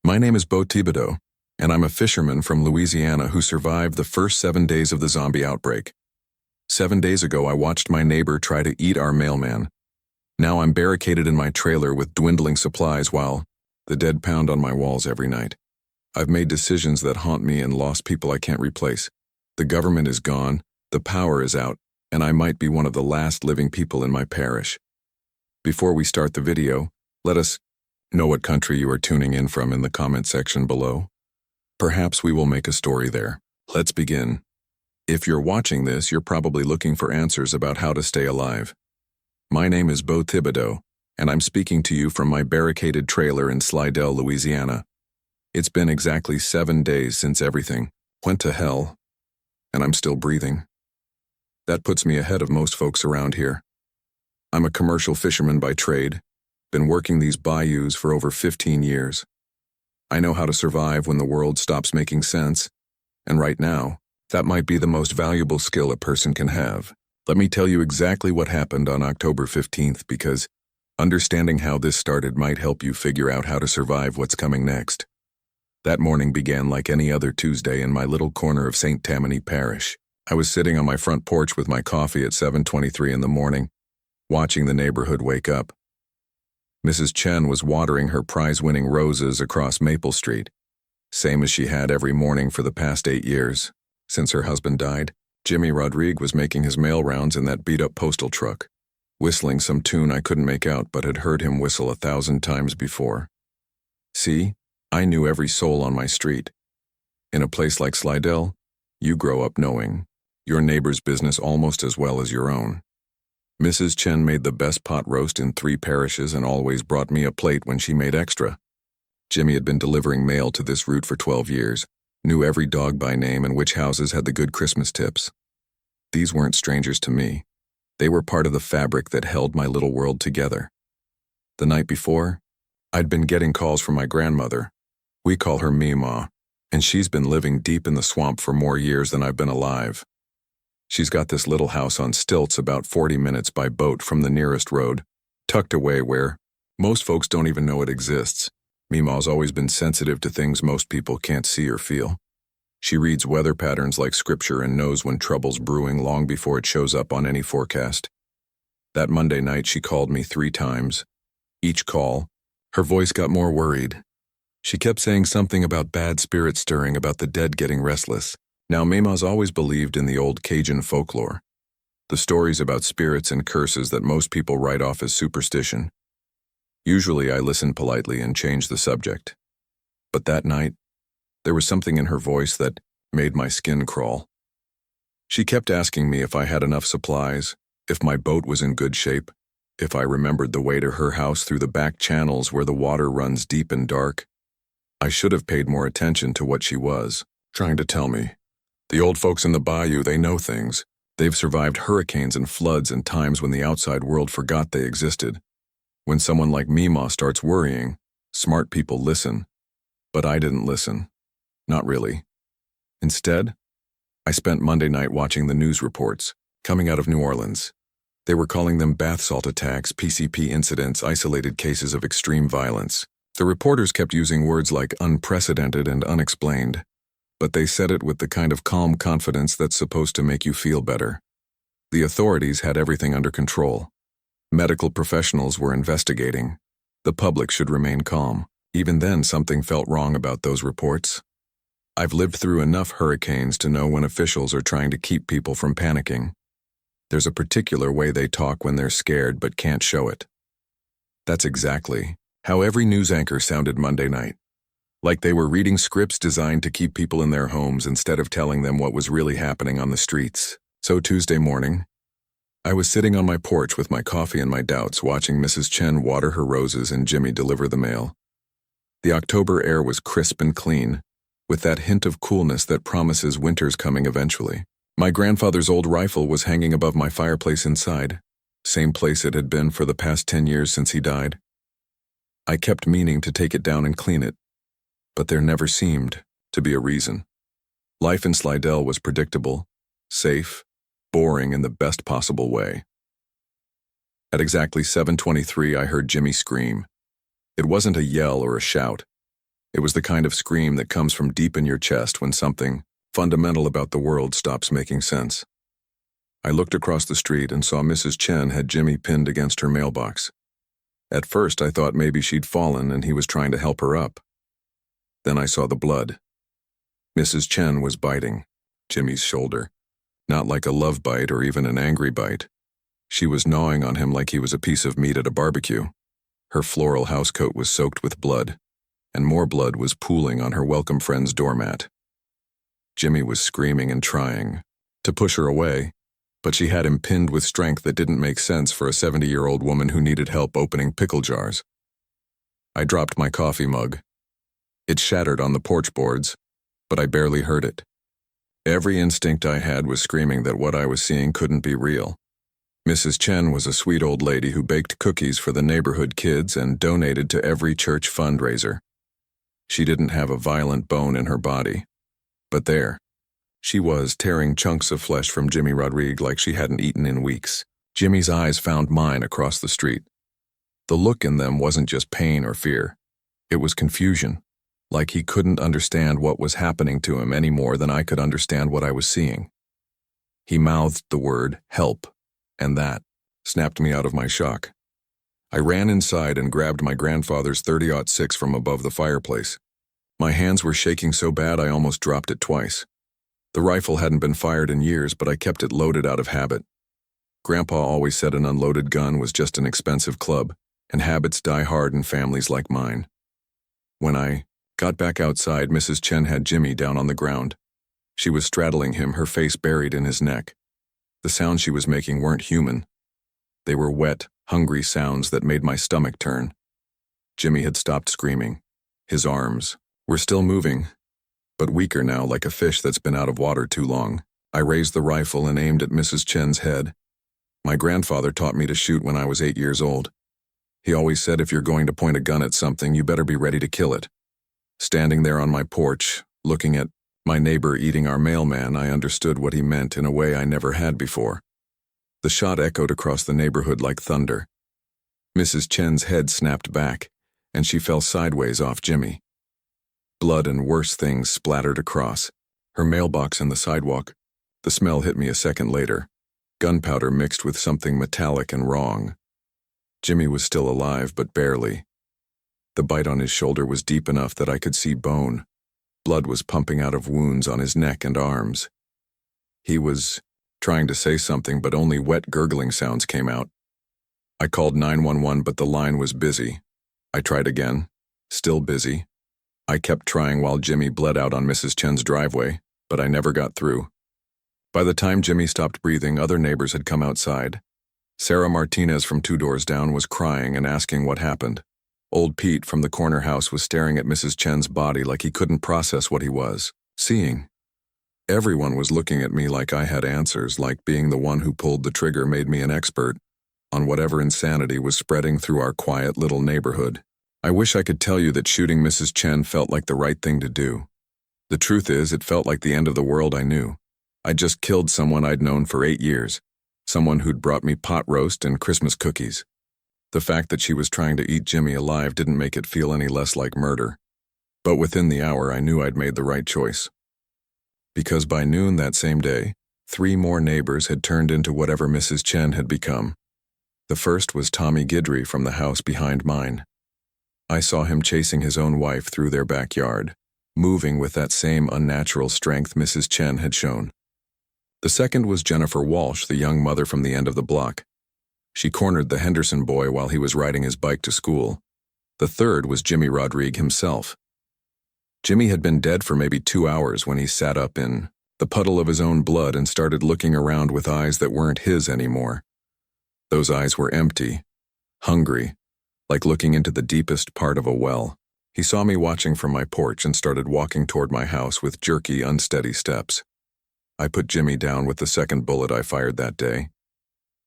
My name is Bo Thibodeau, and I'm a fisherman from Louisiana who survived the first 7 days of the zombie outbreak. 7 days ago, I watched my neighbor try to eat our mailman. Now I'm barricaded in my trailer with dwindling supplies while the dead pound on my walls every night. I've made decisions that haunt me and lost people I can't replace. The government is gone, the power is out, and I might be one of the last living people in my parish. Before we start the video, let us know what country you are tuning in from in the comment section below. Perhaps we will make a story there. Let's begin. If you're watching this, you're probably looking for answers about how to stay alive. My name is Bo Thibodeau, and I'm speaking to you from my barricaded trailer in Slidell, Louisiana. It's been exactly 7 days since everything went to hell, and I'm still breathing. That puts me ahead of most folks around here. I'm a commercial fisherman by trade, been working these bayous for over 15 years. I know how to survive when the world stops making sense, and right now, that might be the most valuable skill a person can have. Let me tell you exactly what happened on October 15th because understanding how this started might help you figure out how to survive what's coming next. That morning began like any other Tuesday in my little corner of St. Tammany Parish. I was sitting on my front porch with my coffee at 7:23 in the morning, watching the neighborhood wake up. Mrs. Chen was watering her prize-winning roses across Maple Street, same as she had every morning for the past 8 years. Since her husband died, Jimmy Rodriguez was making his mail rounds in that beat-up postal truck, whistling some tune I couldn't make out but had heard him whistle 1,000 times before. See, I knew every soul on my street. In a place like Slidell, you grow up knowing your neighbor's business almost as well as your own. Mrs. Chen made the best pot roast in 3 parishes and always brought me a plate when she made extra. Jimmy had been delivering mail to this route for 12 years, knew every dog by name and which houses had the good Christmas tips. These weren't strangers to me. They were part of the fabric that held my little world together. The night before, I'd been getting calls from my grandmother. We call her Meemaw, and she's been living deep in the swamp for more years than I've been alive. She's got this little house on stilts about 40 minutes by boat from the nearest road, tucked away where most folks don't even know it exists. Meemaw's always been sensitive to things most people can't see or feel. She reads weather patterns like scripture and knows when trouble's brewing long before it shows up on any forecast. That Monday night she called me 3 times. Each call, her voice got more worried. She kept saying something about bad spirits stirring, about the dead getting restless. Now, Meemaw's always believed in the old Cajun folklore, the stories about spirits and curses that most people write off as superstition. Usually I listen politely and change the subject. But that night, there was something in her voice that made my skin crawl. She kept asking me if I had enough supplies, if my boat was in good shape, if I remembered the way to her house through the back channels where the water runs deep and dark. I should have paid more attention to what she was trying to tell me. The old folks in the bayou, they know things. They've survived hurricanes and floods and times when the outside world forgot they existed. When someone like Meemaw starts worrying, smart people listen. But I didn't listen. Not really. Instead, I spent Monday night watching the news reports coming out of New Orleans. They were calling them bath salt attacks, PCP incidents, isolated cases of extreme violence. The reporters kept using words like unprecedented and unexplained, but they said it with the kind of calm confidence that's supposed to make you feel better. The authorities had everything under control. Medical professionals were investigating. The public should remain calm. Even then, something felt wrong about those reports. I've lived through enough hurricanes to know when officials are trying to keep people from panicking. There's a particular way they talk when they're scared but can't show it. That's exactly how every news anchor sounded Monday night. Like they were reading scripts designed to keep people in their homes instead of telling them what was really happening on the streets. So Tuesday morning, I was sitting on my porch with my coffee and my doubts, watching Mrs. Chen water her roses and Jimmy deliver the mail. The October air was crisp and clean, with that hint of coolness that promises winter's coming eventually. My grandfather's old rifle was hanging above my fireplace inside, same place it had been for the past 10 years since he died. I kept meaning to take it down and clean it, but there never seemed to be a reason. Life in Slidell was predictable, safe, boring in the best possible way. At exactly 7:23, I heard Jimmy scream. It wasn't a yell or a shout. It was the kind of scream that comes from deep in your chest when something fundamental about the world stops making sense. I looked across the street and saw Mrs. Chen had Jimmy pinned against her mailbox. At first, I thought maybe she'd fallen and he was trying to help her up. Then I saw the blood. Mrs. Chen was biting Jimmy's shoulder, not like a love bite or even an angry bite. She was gnawing on him like he was a piece of meat at a barbecue. Her floral housecoat was soaked with blood, and more blood was pooling on her welcome friend's doormat. Jimmy was screaming and trying to push her away, but she had him pinned with strength that didn't make sense for a 70-year-old woman who needed help opening pickle jars. I dropped my coffee mug. It shattered on the porch boards, but I barely heard it. Every instinct I had was screaming that what I was seeing couldn't be real. Mrs. Chen was a sweet old lady who baked cookies for the neighborhood kids and donated to every church fundraiser. She didn't have a violent bone in her body, but there, she was tearing chunks of flesh from Jimmy Rodriguez like she hadn't eaten in weeks. Jimmy's eyes found mine across the street. The look in them wasn't just pain or fear. It was confusion, like he couldn't understand what was happening to him any more than I could understand what I was seeing. He mouthed the word, "help," and that snapped me out of my shock. I ran inside and grabbed my grandfather's .30-06 from above the fireplace. My hands were shaking so bad I almost dropped it twice. The rifle hadn't been fired in years, but I kept it loaded out of habit. Grandpa always said an unloaded gun was just an expensive club, and habits die hard in families like mine. When I got back outside, Mrs. Chen had Jimmy down on the ground. She was straddling him, her face buried in his neck. The sounds she was making weren't human. They were wet, hungry sounds that made my stomach turn. Jimmy had stopped screaming. His arms were still moving, but weaker now, like a fish that's been out of water too long. I raised the rifle and aimed at Mrs. Chen's head. My grandfather taught me to shoot when I was 8 years old. He always said if you're going to point a gun at something, you better be ready to kill it. Standing there on my porch, looking at my neighbor eating our mailman, I understood what he meant in a way I never had before. The shot echoed across the neighborhood like thunder. Mrs. Chen's head snapped back, and she fell sideways off Jimmy. Blood and worse things splattered across. Her mailbox and the sidewalk. The smell hit me a second later. Gunpowder mixed with something metallic and wrong. Jimmy was still alive, but barely. The bite on his shoulder was deep enough that I could see bone. Blood was pumping out of wounds on his neck and arms. He was trying to say something, but only wet gurgling sounds came out. I called 911, but the line was busy. I tried again. Still busy. I kept trying while Jimmy bled out on Mrs. Chen's driveway, but I never got through. By the time Jimmy stopped breathing, other neighbors had come outside. Sarah Martinez from 2 doors down was crying and asking what happened. Old Pete from the corner house was staring at Mrs. Chen's body like he couldn't process what he was seeing. Everyone was looking at me like I had answers, like being the one who pulled the trigger made me an expert on whatever insanity was spreading through our quiet little neighborhood. I wish I could tell you that shooting Mrs. Chen felt like the right thing to do. The truth is, it felt like the end of the world I knew. I'd just killed someone I'd known for 8 years, someone who'd brought me pot roast and Christmas cookies. The fact that she was trying to eat Jimmy alive didn't make it feel any less like murder. But within the hour, I knew I'd made the right choice. Because by noon that same day, 3 more neighbors had turned into whatever Mrs. Chen had become. The first was Tommy Guidry from the house behind mine. I saw him chasing his own wife through their backyard, moving with that same unnatural strength Mrs. Chen had shown. The second was Jennifer Walsh, the young mother from the end of the block. She cornered the Henderson boy while he was riding his bike to school. The third was Jimmy Rodriguez himself. Jimmy had been dead for maybe 2 hours when he sat up in the puddle of his own blood and started looking around with eyes that weren't his anymore. Those eyes were empty, hungry, like looking into the deepest part of a well. He saw me watching from my porch and started walking toward my house with jerky, unsteady steps. I put Jimmy down with the second bullet I fired that day.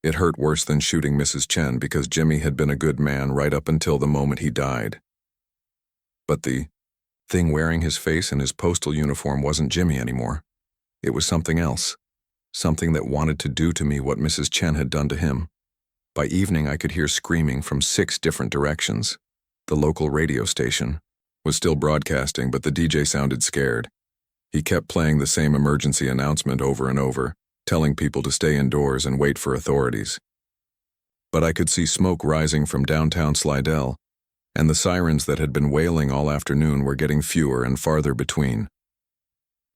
It hurt worse than shooting Mrs. Chen because Jimmy had been a good man right up until the moment he died. But the thing wearing his face and his postal uniform wasn't Jimmy anymore. It was something else, something that wanted to do to me what Mrs. Chen had done to him. By evening, I could hear screaming from 6 different directions. The local radio station, was still broadcasting, but the DJ sounded scared. He kept playing the same emergency announcement over and over, telling people to stay indoors and wait for authorities. But I could see smoke rising from downtown Slidell, and the sirens that had been wailing all afternoon were getting fewer and farther between.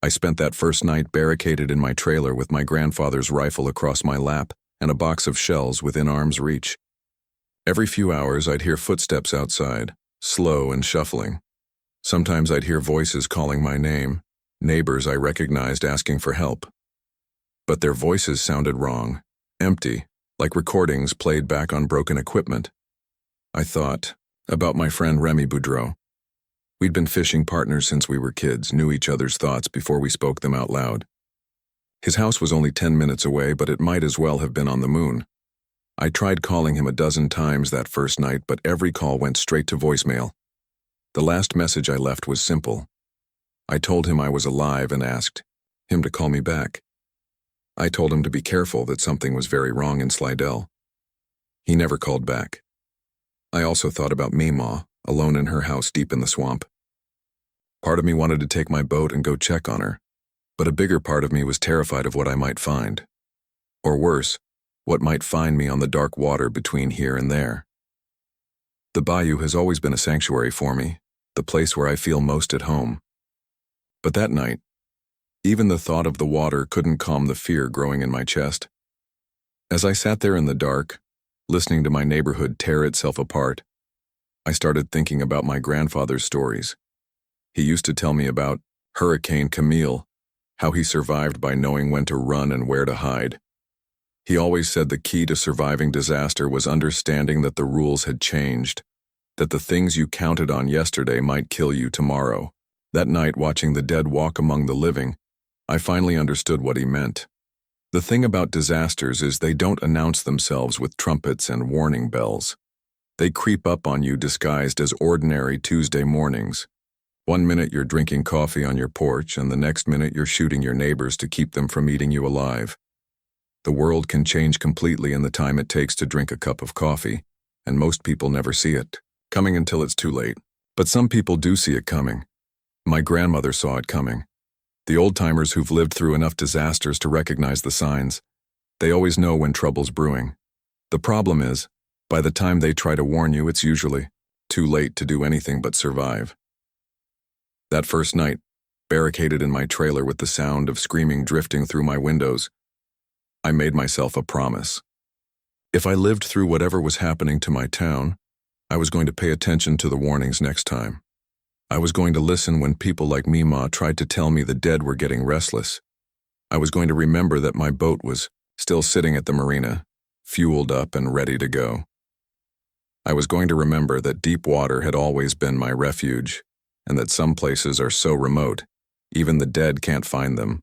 I spent that first night barricaded in my trailer with my grandfather's rifle across my lap and a box of shells within arm's reach. Every few hours I'd hear footsteps outside, slow and shuffling. Sometimes I'd hear voices calling my name, neighbors I recognized asking for help. But their voices sounded wrong, empty, like recordings played back on broken equipment. I thought about my friend Remy Boudreau. We'd been fishing partners since we were kids, knew each other's thoughts before we spoke them out loud. His house was only 10 minutes away, but it might as well have been on the moon. I tried calling him a dozen times that first night, but every call went straight to voicemail. The last message I left was simple. I told him I was alive and asked him to call me back. I told him to be careful, that something was very wrong in Slidell. He never called back. I also thought about Meemaw, alone in her house deep in the swamp. Part of me wanted to take my boat and go check on her, but a bigger part of me was terrified of what I might find. Or worse, what might find me on the dark water between here and there. The bayou has always been a sanctuary for me, the place where I feel most at home. But that night, even the thought of the water couldn't calm the fear growing in my chest. As I sat there in the dark, listening to my neighborhood tear itself apart, I started thinking about my grandfather's stories. He used to tell me about Hurricane Camille, how he survived by knowing when to run and where to hide. He always said the key to surviving disaster was understanding that the rules had changed, that the things you counted on yesterday might kill you tomorrow. That night, watching the dead walk among the living, I finally understood what he meant. The thing about disasters is they don't announce themselves with trumpets and warning bells. They creep up on you disguised as ordinary Tuesday mornings. One minute you're drinking coffee on your porch, and the next minute you're shooting your neighbors to keep them from eating you alive. The world can change completely in the time it takes to drink a cup of coffee, and most people never see it coming until it's too late. But some people do see it coming. My grandmother saw it coming. The old-timers who've lived through enough disasters to recognize the signs. They always know when trouble's brewing. The problem is, by the time they try to warn you, it's usually too late to do anything but survive. That first night, barricaded in my trailer with the sound of screaming drifting through my windows, I made myself a promise. If I lived through whatever was happening to my town, I was going to pay attention to the warnings next time. I was going to listen when people like Meemaw tried to tell me the dead were getting restless. I was going to remember that my boat was still sitting at the marina, fueled up and ready to go. I was going to remember that deep water had always been my refuge, and that some places are so remote, even the dead can't find them.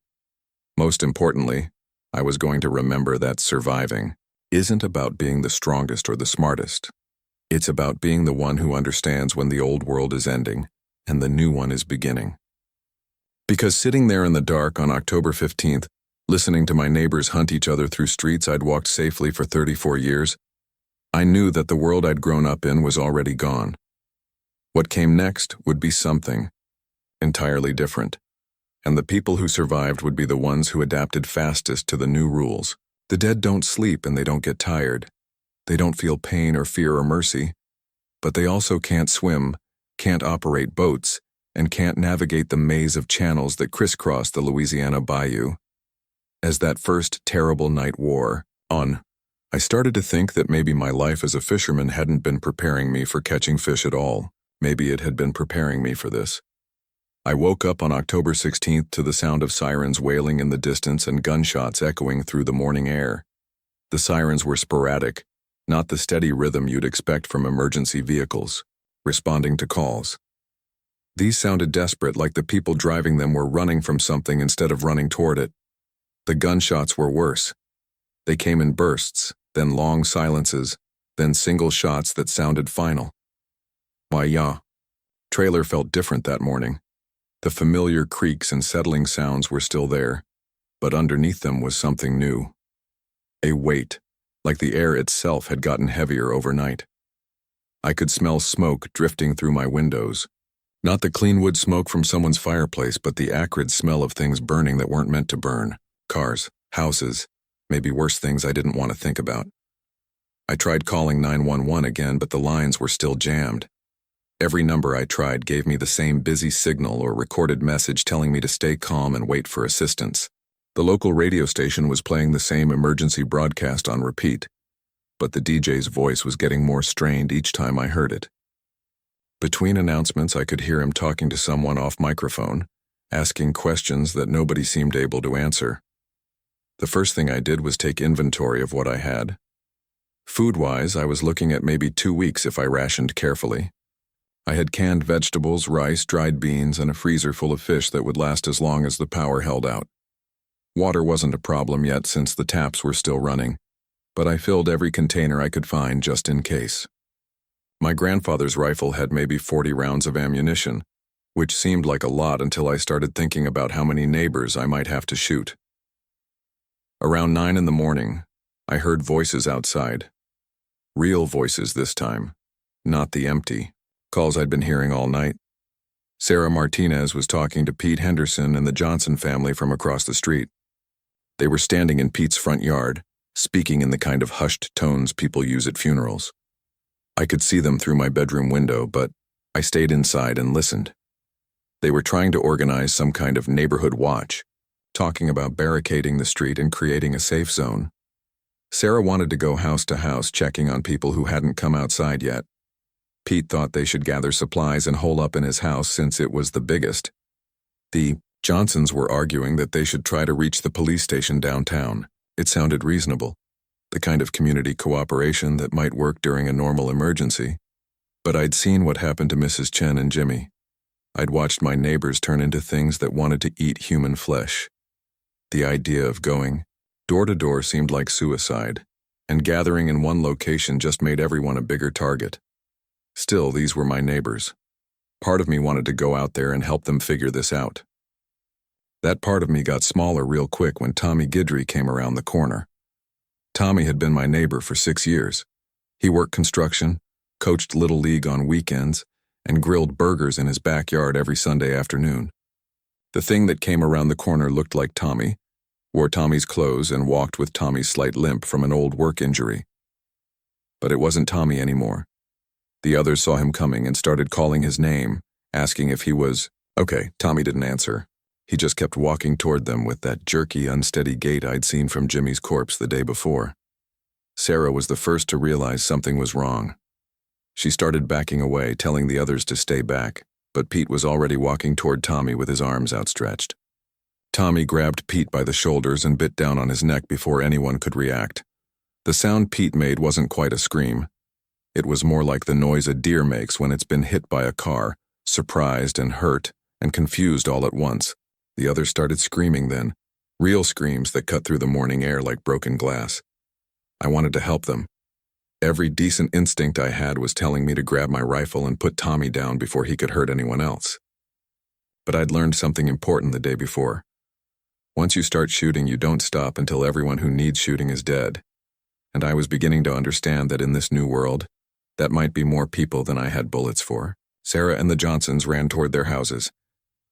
Most importantly, I was going to remember that surviving isn't about being the strongest or the smartest. It's about being the one who understands when the old world is ending and the new one is beginning. Because sitting there in the dark on October 15th, listening to my neighbors hunt each other through streets I'd walked safely for 34 years, I knew that the world I'd grown up in was already gone. What came next would be something entirely different, and the people who survived would be the ones who adapted fastest to the new rules. The dead don't sleep and they don't get tired. They don't feel pain or fear or mercy, but they also can't swim, can't operate boats, and can't navigate the maze of channels that crisscross the Louisiana bayou. As that first terrible night wore on, I started to think that maybe my life as a fisherman hadn't been preparing me for catching fish at all. Maybe it had been preparing me for this. I woke up on October 16th to the sound of sirens wailing in the distance and gunshots echoing through the morning air. The sirens were sporadic, not the steady rhythm you'd expect from emergency vehicles, responding to calls. These sounded desperate, like the people driving them were running from something instead of running toward it. The gunshots were worse. They came in bursts, then long silences, then single shots that sounded final. Why, yeah. Trailer felt different that morning. The familiar creaks and settling sounds were still there, but underneath them was something new. A weight, like the air itself had gotten heavier overnight. I could smell smoke drifting through my windows, Not the clean wood smoke from someone's fireplace, but the acrid smell of things burning that weren't meant to burn. Cars, houses, maybe worse things I didn't want to think about. I tried calling 911 again, but the lines were still jammed. Every number I tried gave me the same busy signal or recorded message telling me to stay calm and wait for assistance. The local radio station was playing the same emergency broadcast on repeat, but the DJ's voice was getting more strained each time I heard it. Between announcements, I could hear him talking to someone off microphone, asking questions that nobody seemed able to answer. The first thing I did was take inventory of what I had. Food-wise, I was looking at maybe 2 weeks if I rationed carefully. I had canned vegetables, rice, dried beans, and a freezer full of fish that would last as long as the power held out. Water wasn't a problem yet since the taps were still running, but I filled every container I could find just in case. My grandfather's rifle had maybe 40 rounds of ammunition, which seemed like a lot until I started thinking about how many neighbors I might have to shoot. Around 9 in the morning, I heard voices outside. Real voices this time, not the empty calls I'd been hearing all night. Sarah Martinez was talking to Pete Henderson and the Johnson family from across the street. They were standing in Pete's front yard, speaking in the kind of hushed tones people use at funerals. I could see them through my bedroom window, but I stayed inside and listened. They were trying to organize some kind of neighborhood watch, talking about barricading the street and creating a safe zone. Sarah wanted to go house to house checking on people who hadn't come outside yet. Pete thought they should gather supplies and hole up in his house since it was the biggest. The Johnsons were arguing that they should try to reach the police station downtown. It sounded reasonable, the kind of community cooperation that might work during a normal emergency. But I'd seen what happened to Mrs. Chen and Jimmy. I'd watched my neighbors turn into things that wanted to eat human flesh. The idea of going door to door seemed like suicide, and gathering in one location just made everyone a bigger target. Still, these were my neighbors. Part of me wanted to go out there and help them figure this out. That part of me got smaller real quick when Tommy Guidry came around the corner. Tommy had been my neighbor for 6 years. He worked construction, coached Little League on weekends, and grilled burgers in his backyard every Sunday afternoon. The thing that came around the corner looked like Tommy, wore Tommy's clothes, and walked with Tommy's slight limp from an old work injury. But it wasn't Tommy anymore. The others saw him coming and started calling his name, asking if he was okay. Tommy didn't answer. He just kept walking toward them with that jerky, unsteady gait I'd seen from Jimmy's corpse the day before. Sarah was the first to realize something was wrong. She started backing away, telling the others to stay back, but Pete was already walking toward Tommy with his arms outstretched. Tommy grabbed Pete by the shoulders and bit down on his neck before anyone could react. The sound Pete made wasn't quite a scream. It was more like the noise a deer makes when it's been hit by a car, surprised and hurt and confused all at once. The others started screaming then, real screams that cut through the morning air like broken glass. I wanted to help them. Every decent instinct I had was telling me to grab my rifle and put Tommy down before he could hurt anyone else. But I'd learned something important the day before. Once you start shooting, you don't stop until everyone who needs shooting is dead. And I was beginning to understand that in this new world, that might be more people than I had bullets for. Sarah and the Johnsons ran toward their houses.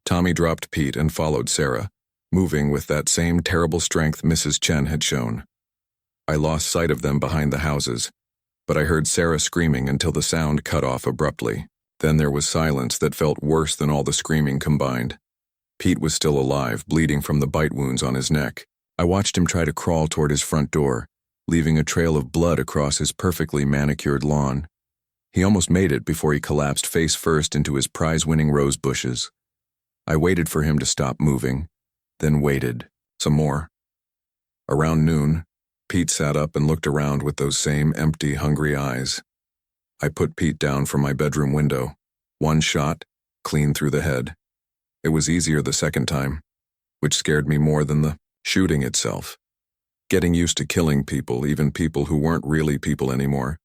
Tommy dropped Pete and followed Sarah, moving with that same terrible strength Mrs. Chen had shown. I lost sight of them behind the houses, but I heard Sarah screaming until the sound cut off abruptly. Then there was silence that felt worse than all the screaming combined. Pete was still alive, bleeding from the bite wounds on his neck. I watched him try to crawl toward his front door, leaving a trail of blood across his perfectly manicured lawn. He almost made it before he collapsed face first into his prize-winning rose bushes. I waited for him to stop moving, then waited some more. Around noon, Pete sat up and looked around with those same empty, hungry eyes. I put Pete down from my bedroom window. One shot, clean through the head. It was easier the second time, which scared me more than the shooting itself. Getting used to killing people, even people who weren't really people anymore,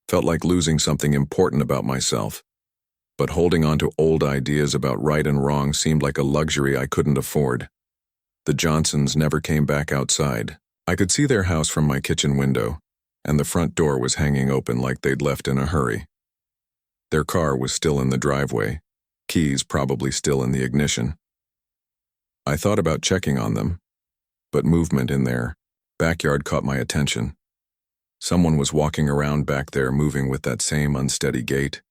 felt like losing something important about myself. But holding on to old ideas about right and wrong seemed like a luxury I couldn't afford. The Johnsons never came back outside. I could see their house from my kitchen window, and the front door was hanging open like they'd left in a hurry. Their car was still in the driveway, keys probably still in the ignition. I thought about checking on them, but movement in their backyard caught my attention. Someone was walking around back there, moving with that same unsteady gait.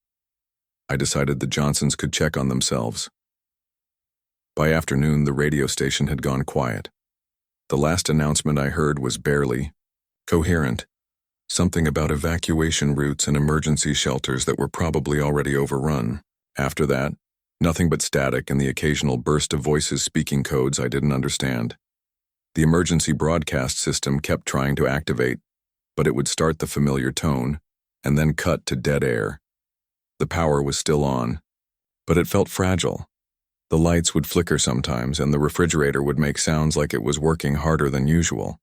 I decided the Johnsons could check on themselves. By afternoon, the radio station had gone quiet. The last announcement I heard was barely coherent, something about evacuation routes and emergency shelters that were probably already overrun. After that, nothing but static and the occasional burst of voices speaking codes I didn't understand. The emergency broadcast system kept trying to activate, but it would start the familiar tone and then cut to dead air. The power was still on, but it felt fragile. The lights would flicker sometimes, and the refrigerator would make sounds like it was working harder than usual.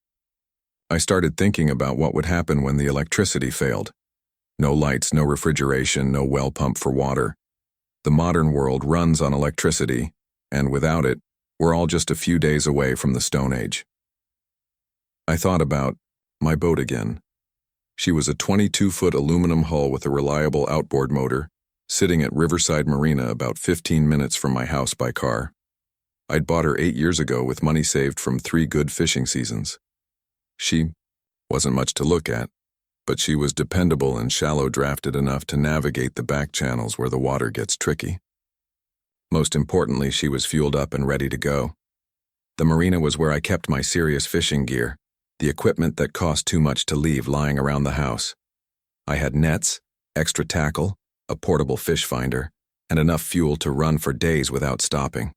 I started thinking about what would happen when the electricity failed. No lights, no refrigeration, no well pump for water. The modern world runs on electricity, and without it, we're all just a few days away from the Stone Age. I thought about my boat again. She was a 22-foot aluminum hull with a reliable outboard motor, sitting at Riverside Marina about 15 minutes from my house by car. I'd bought her 8 years ago with money saved from 3 good fishing seasons. She wasn't much to look at, but she was dependable and shallow-drafted enough to navigate the back channels where the water gets tricky. Most importantly, she was fueled up and ready to go. The marina was where I kept my serious fishing gear, the equipment that cost too much to leave lying around the house. I had nets, extra tackle, a portable fish finder, and enough fuel to run for days without stopping.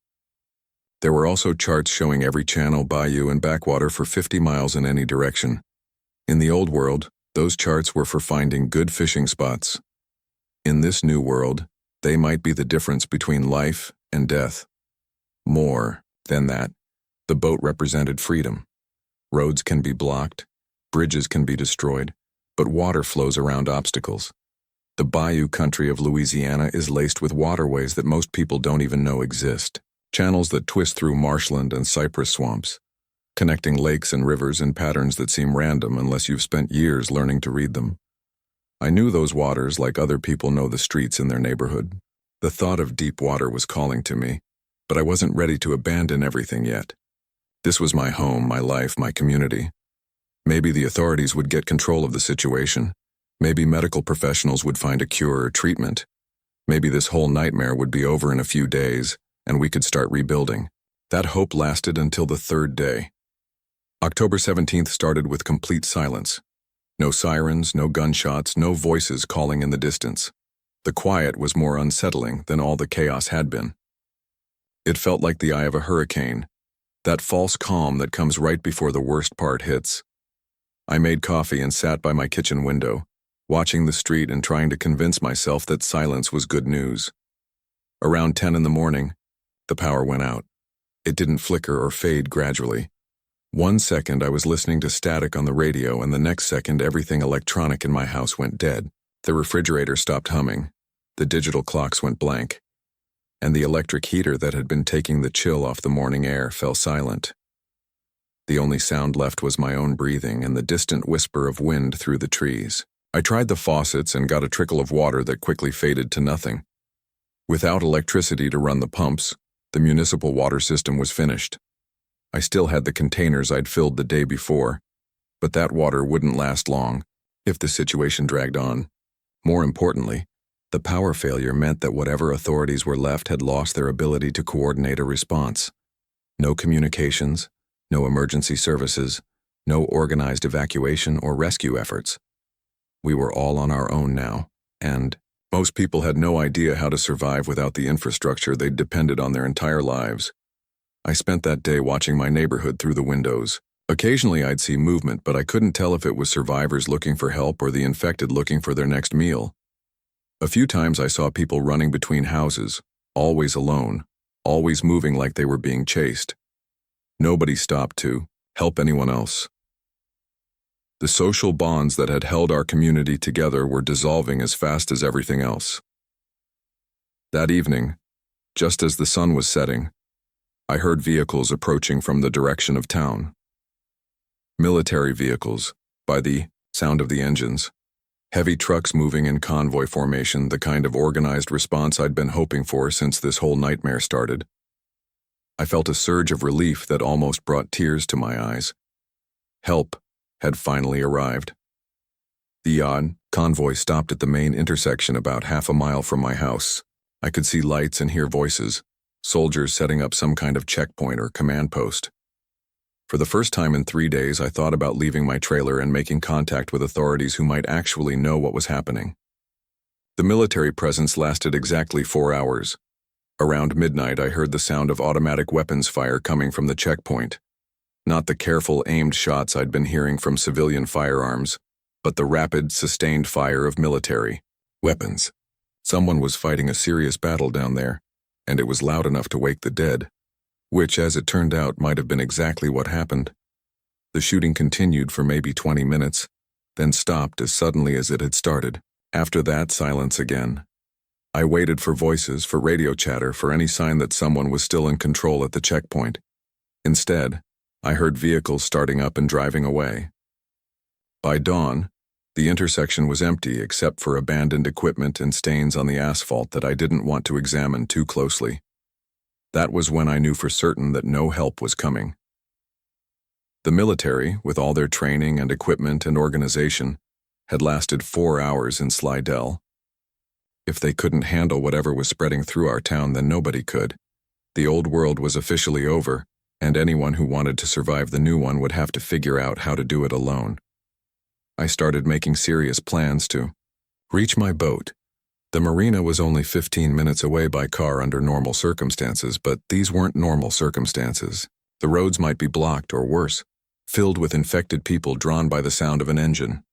There were also charts showing every channel, bayou, and backwater for 50 miles in any direction. In the old world, those charts were for finding good fishing spots. In this new world, they might be the difference between life and death. More than that, the boat represented freedom. Roads can be blocked, bridges can be destroyed, but water flows around obstacles. The bayou country of Louisiana is laced with waterways that most people don't even know exist. Channels that twist through marshland and cypress swamps, connecting lakes and rivers in patterns that seem random unless you've spent years learning to read them. I knew those waters like other people know the streets in their neighborhood. The thought of deep water was calling to me, but I wasn't ready to abandon everything yet. This was my home, my life, my community. Maybe the authorities would get control of the situation. Maybe medical professionals would find a cure or treatment. Maybe this whole nightmare would be over in a few days, and we could start rebuilding. That hope lasted until the 3rd day. October 17th started with complete silence. No sirens, no gunshots, no voices calling in the distance. The quiet was more unsettling than all the chaos had been. It felt like the eye of a hurricane, that false calm that comes right before the worst part hits. I made coffee and sat by my kitchen window, watching the street and trying to convince myself that silence was good news. Around 10 in the morning, the power went out. It didn't flicker or fade gradually. 1 second I was listening to static on the radio, and the next second everything electronic in my house went dead. The refrigerator stopped humming, the digital clocks went blank, and the electric heater that had been taking the chill off the morning air fell silent. The only sound left was my own breathing and the distant whisper of wind through the trees. I tried the faucets and got a trickle of water that quickly faded to nothing. Without electricity to run the pumps, the municipal water system was finished. I still had the containers I'd filled the day before, but that water wouldn't last long if the situation dragged on. More importantly, the power failure meant that whatever authorities were left had lost their ability to coordinate a response. No communications, no emergency services, no organized evacuation or rescue efforts. We were all on our own now, and most people had no idea how to survive without the infrastructure they'd depended on their entire lives. I spent that day watching my neighborhood through the windows. Occasionally I'd see movement, but I couldn't tell if it was survivors looking for help or the infected looking for their next meal. A few times I saw people running between houses, always alone, always moving like they were being chased. Nobody stopped to help anyone else. The social bonds that had held our community together were dissolving as fast as everything else. That evening, just as the sun was setting, I heard vehicles approaching from the direction of town. Military vehicles, by the sound of the engines. Heavy trucks moving in convoy formation, the kind of organized response I'd been hoping for since this whole nightmare started. I felt a surge of relief that almost brought tears to my eyes. Help had finally arrived. The odd convoy stopped at the main intersection about half a mile from my house. I could see lights and hear voices, soldiers setting up some kind of checkpoint or command post. For the first time in 3 days, I thought about leaving my trailer and making contact with authorities who might actually know what was happening. The military presence lasted exactly 4 hours. Around midnight, I heard the sound of automatic weapons fire coming from the checkpoint. Not the careful, aimed shots I'd been hearing from civilian firearms, but the rapid, sustained fire of military weapons. Someone was fighting a serious battle down there, and it was loud enough to wake the dead, which, as it turned out, might have been exactly what happened. The shooting continued for maybe 20 minutes, then stopped as suddenly as it had started. After that, silence again. I waited for voices, for radio chatter, for any sign that someone was still in control at the checkpoint. Instead, I heard vehicles starting up and driving away. By dawn, the intersection was empty except for abandoned equipment and stains on the asphalt that I didn't want to examine too closely. That was when I knew for certain that no help was coming. The military, with all their training and equipment and organization, had lasted 4 hours in Slidell. If they couldn't handle whatever was spreading through our town, then nobody could. The old world was officially over, and anyone who wanted to survive the new one would have to figure out how to do it alone. I started making serious plans to reach my boat. The marina was only 15 minutes away by car under normal circumstances, but these weren't normal circumstances. The roads might be blocked or worse, filled with infected people drawn by the sound of an engine.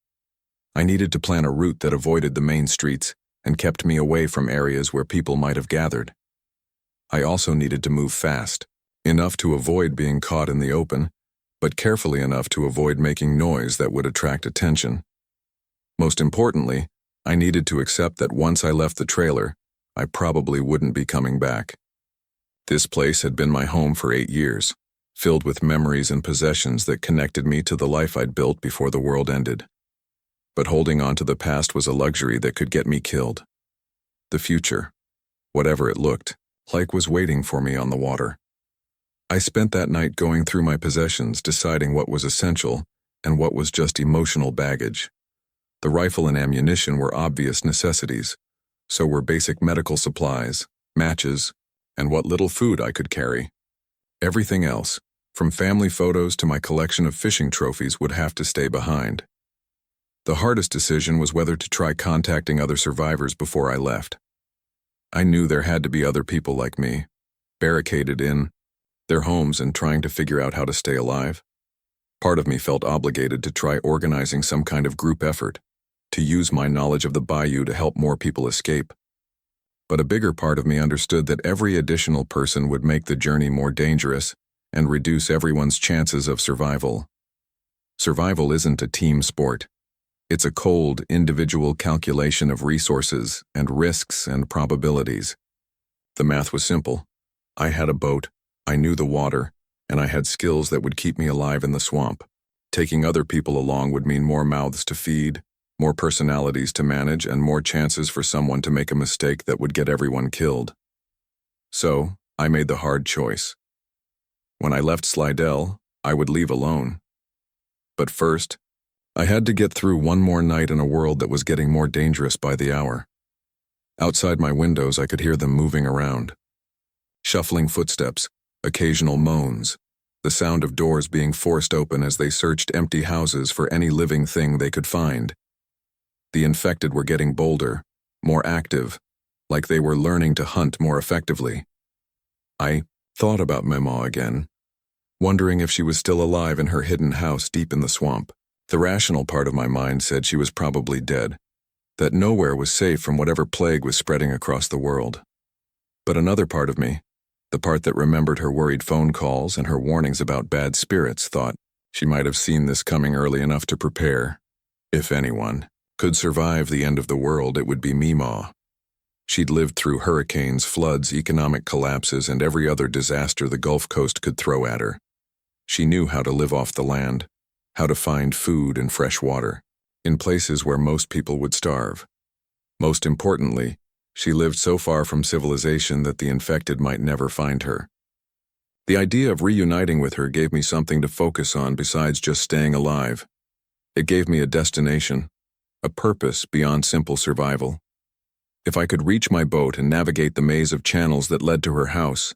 I needed to plan a route that avoided the main streets and kept me away from areas where people might have gathered. I also needed to move fast, enough to avoid being caught in the open, but carefully enough to avoid making noise that would attract attention. Most importantly, I needed to accept that once I left the trailer, I probably wouldn't be coming back. This place had been my home for 8 years, filled with memories and possessions that connected me to the life I'd built before the world ended. But holding on to the past was a luxury that could get me killed. The future, whatever it looked like, was waiting for me on the water. I spent that night going through my possessions, deciding what was essential and what was just emotional baggage. The rifle and ammunition were obvious necessities, so were basic medical supplies, matches, and what little food I could carry. Everything else, from family photos to my collection of fishing trophies, would have to stay behind. The hardest decision was whether to try contacting other survivors before I left. I knew there had to be other people like me, barricaded in their homes and trying to figure out how to stay alive. Part of me felt obligated to try organizing some kind of group effort, to use my knowledge of the bayou to help more people escape. But a bigger part of me understood that every additional person would make the journey more dangerous and reduce everyone's chances of survival. Survival isn't a team sport. It's a cold, individual calculation of resources and risks and probabilities. The math was simple. I had a boat, I knew the water, and I had skills that would keep me alive in the swamp. Taking other people along would mean more mouths to feed, more personalities to manage, and more chances for someone to make a mistake that would get everyone killed. So, I made the hard choice. When I left Slidell, I would leave alone. But first, I had to get through one more night in a world that was getting more dangerous by the hour. Outside my windows, I could hear them moving around. Shuffling footsteps, occasional moans, the sound of doors being forced open as they searched empty houses for any living thing they could find. The infected were getting bolder, more active, like they were learning to hunt more effectively. I thought about Mama again, wondering if she was still alive in her hidden house deep in the swamp. The rational part of my mind said she was probably dead, that nowhere was safe from whatever plague was spreading across the world. But another part of me, the part that remembered her worried phone calls and her warnings about bad spirits, thought she might have seen this coming early enough to prepare. If anyone could survive the end of the world, it would be Meemaw. She'd lived through hurricanes, floods, economic collapses, and every other disaster the Gulf Coast could throw at her. She knew how to live off the land, how to find food and fresh water. in places where most people would starve. Most importantly, she lived so far from civilization that the infected might never find her. The idea of reuniting with her gave me something to focus on besides just staying alive. It gave me a destination, a purpose beyond simple survival. If I could reach my boat and navigate the maze of channels that led to her house,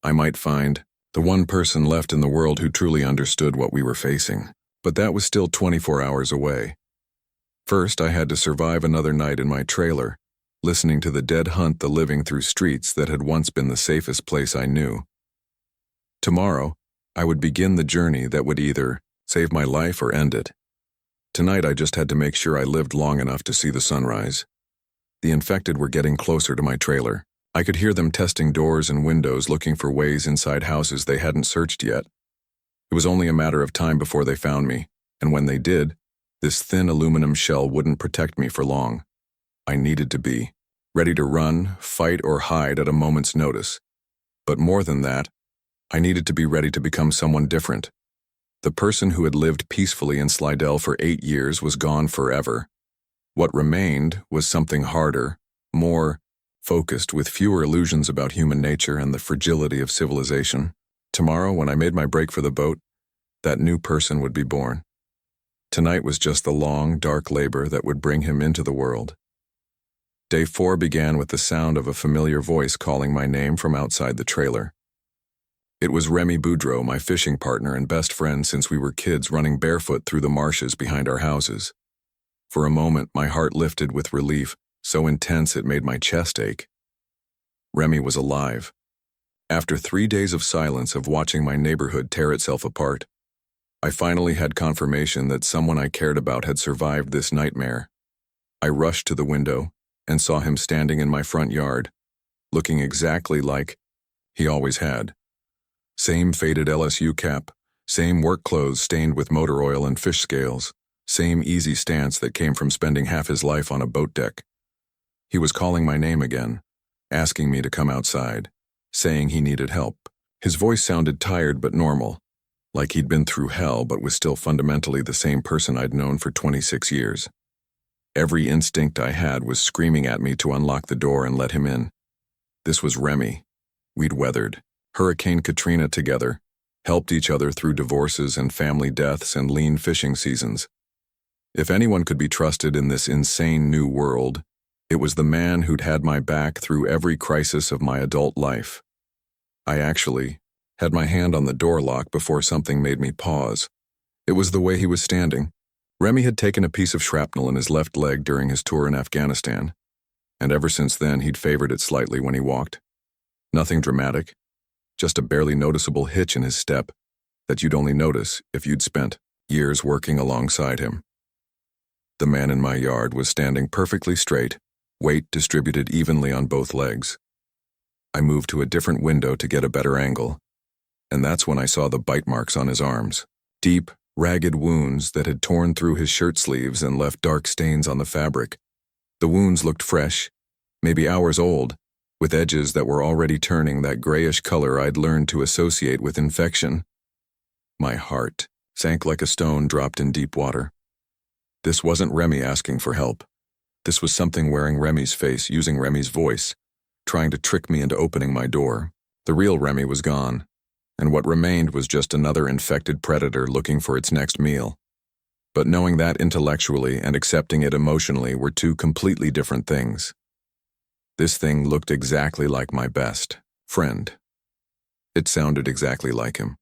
I might find the one person left in the world who truly understood what we were facing. But that was still 24 hours away. First, I had to survive another night in my trailer, listening to the dead hunt the living through streets that had once been the safest place I knew. Tomorrow, I would begin the journey that would either save my life or end it. Tonight, I just had to make sure I lived long enough to see the sunrise. The infected were getting closer to my trailer. I could hear them testing doors and windows, looking for ways inside houses they hadn't searched yet. It was only a matter of time before they found me, and when they did, this thin aluminum shell wouldn't protect me for long. I needed to be ready to run, fight, or hide at a moment's notice. But more than that, I needed to be ready to become someone different. The person who had lived peacefully in Slidell for 8 years was gone forever. What remained was something harder, more focused, with fewer illusions about human nature and the fragility of civilization. Tomorrow, when I made my break for the boat, that new person would be born. Tonight was just the long, dark labor that would bring him into the world. Day 4 began with the sound of a familiar voice calling my name from outside the trailer. It was Remy Boudreau, my fishing partner and best friend since we were kids, running barefoot through the marshes behind our houses. For a moment, my heart lifted with relief, so intense it made my chest ache. Remy was alive. After 3 days of silence of watching my neighborhood tear itself apart, I finally had confirmation that someone I cared about had survived this nightmare. I rushed to the window and saw him standing in my front yard, looking exactly like he always had. Same faded LSU cap, same work clothes stained with motor oil and fish scales, same easy stance that came from spending half his life on a boat deck. He was calling my name again, asking me to come outside, saying he needed help. His voice sounded tired but normal, like he'd been through hell but was still fundamentally the same person I'd known for 26 years. Every instinct I had was screaming at me to unlock the door and let him in. This was Remy. We'd weathered Hurricane Katrina together, helped each other through divorces and family deaths and lean fishing seasons. If anyone could be trusted in this insane new world, it was the man who'd had my back through every crisis of my adult life. I actually had my hand on the door lock before something made me pause. It was the way he was standing. Remy had taken a piece of shrapnel in his left leg during his tour in Afghanistan, and ever since then he'd favored it slightly when he walked. Nothing dramatic, just a barely noticeable hitch in his step that you'd only notice if you'd spent years working alongside him. The man in my yard was standing perfectly straight, weight distributed evenly on both legs. I moved to a different window to get a better angle, and that's when I saw the bite marks on his arms. Deep, ragged wounds that had torn through his shirt sleeves and left dark stains on the fabric. The wounds looked fresh, maybe hours old, with edges that were already turning that grayish color I'd learned to associate with infection. My heart sank like a stone dropped in deep water. This wasn't Remy asking for help. This was something wearing Remy's face, using Remy's voice, trying to trick me into opening my door. The real Remy was gone, and what remained was just another infected predator looking for its next meal. But knowing that intellectually and accepting it emotionally were two completely different things. This thing looked exactly like my best friend. It sounded exactly like him.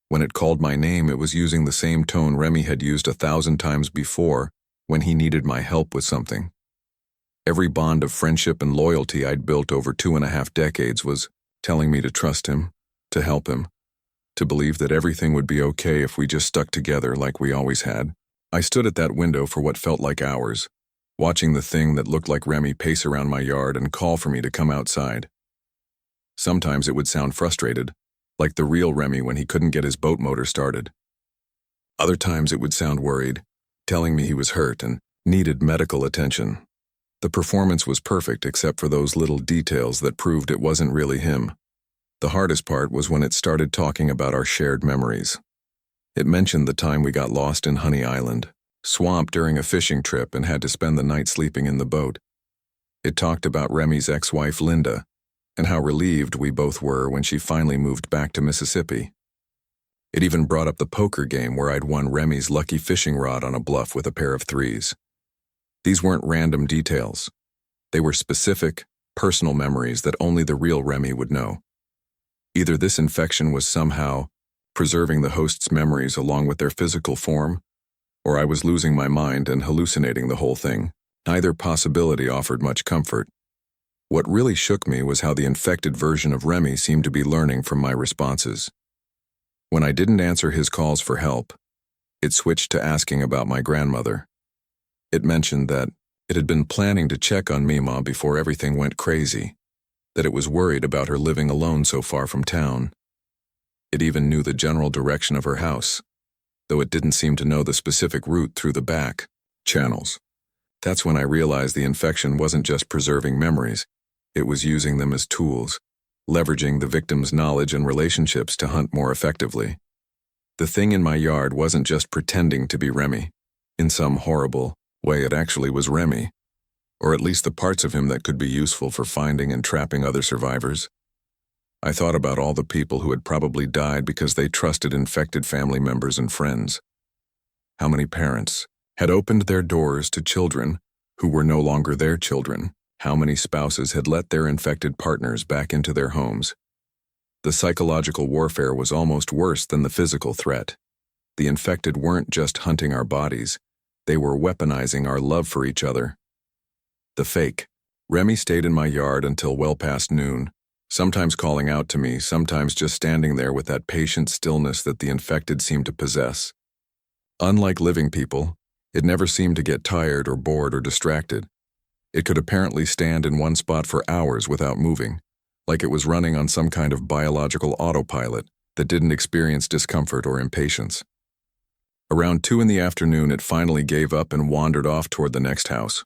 When it called my name, it was using the same tone Remy had used 1,000 times before when he needed my help with something. Every bond of friendship and loyalty I'd built over 2.5 decades was telling me to trust him, to help him, to believe that everything would be okay if we just stuck together like we always had. I stood at that window for what felt like hours, watching the thing that looked like Remy pace around my yard and call for me to come outside. Sometimes it would sound frustrated, like the real Remy when he couldn't get his boat motor started. Other times it would sound worried, telling me he was hurt and needed medical attention. The performance was perfect except for those little details that proved it wasn't really him. The hardest part was when it started talking about our shared memories. It mentioned the time we got lost in Honey Island, swamped during a fishing trip and had to spend the night sleeping in the boat. It talked about Remy's ex-wife Linda, and how relieved we both were when she finally moved back to Mississippi. It even brought up the poker game where I'd won Remy's lucky fishing rod on a bluff with a pair of threes. These weren't random details. They were specific, personal memories that only the real Remy would know. Either this infection was somehow preserving the host's memories along with their physical form, or I was losing my mind and hallucinating the whole thing. Neither possibility offered much comfort. What really shook me was how the infected version of Remy seemed to be learning from my responses. When I didn't answer his calls for help, it switched to asking about my grandmother. It mentioned that it had been planning to check on Mima before everything went crazy, that it was worried about her living alone so far from town. It even knew the general direction of her house, though it didn't seem to know the specific route through the back channels. That's when I realized the infection wasn't just preserving memories, it was using them as tools, leveraging the victim's knowledge and relationships to hunt more effectively. The thing in my yard wasn't just pretending to be Remy. In some horrible way, it actually was Remy, or at least the parts of him that could be useful for finding and trapping other survivors. I thought about all the people who had probably died because they trusted infected family members and friends. How many parents had opened their doors to children who were no longer their children? How many spouses had let their infected partners back into their homes? The psychological warfare was almost worse than the physical threat. The infected weren't just hunting our bodies, they were weaponizing our love for each other. The fake Remy stayed in my yard until well past noon, sometimes calling out to me, sometimes just standing there with that patient stillness that the infected seemed to possess. Unlike living people, it never seemed to get tired or bored or distracted. It could apparently stand in one spot for hours without moving, like it was running on some kind of biological autopilot that didn't experience discomfort or impatience. Around 2 in the afternoon, it finally gave up and wandered off toward the next house.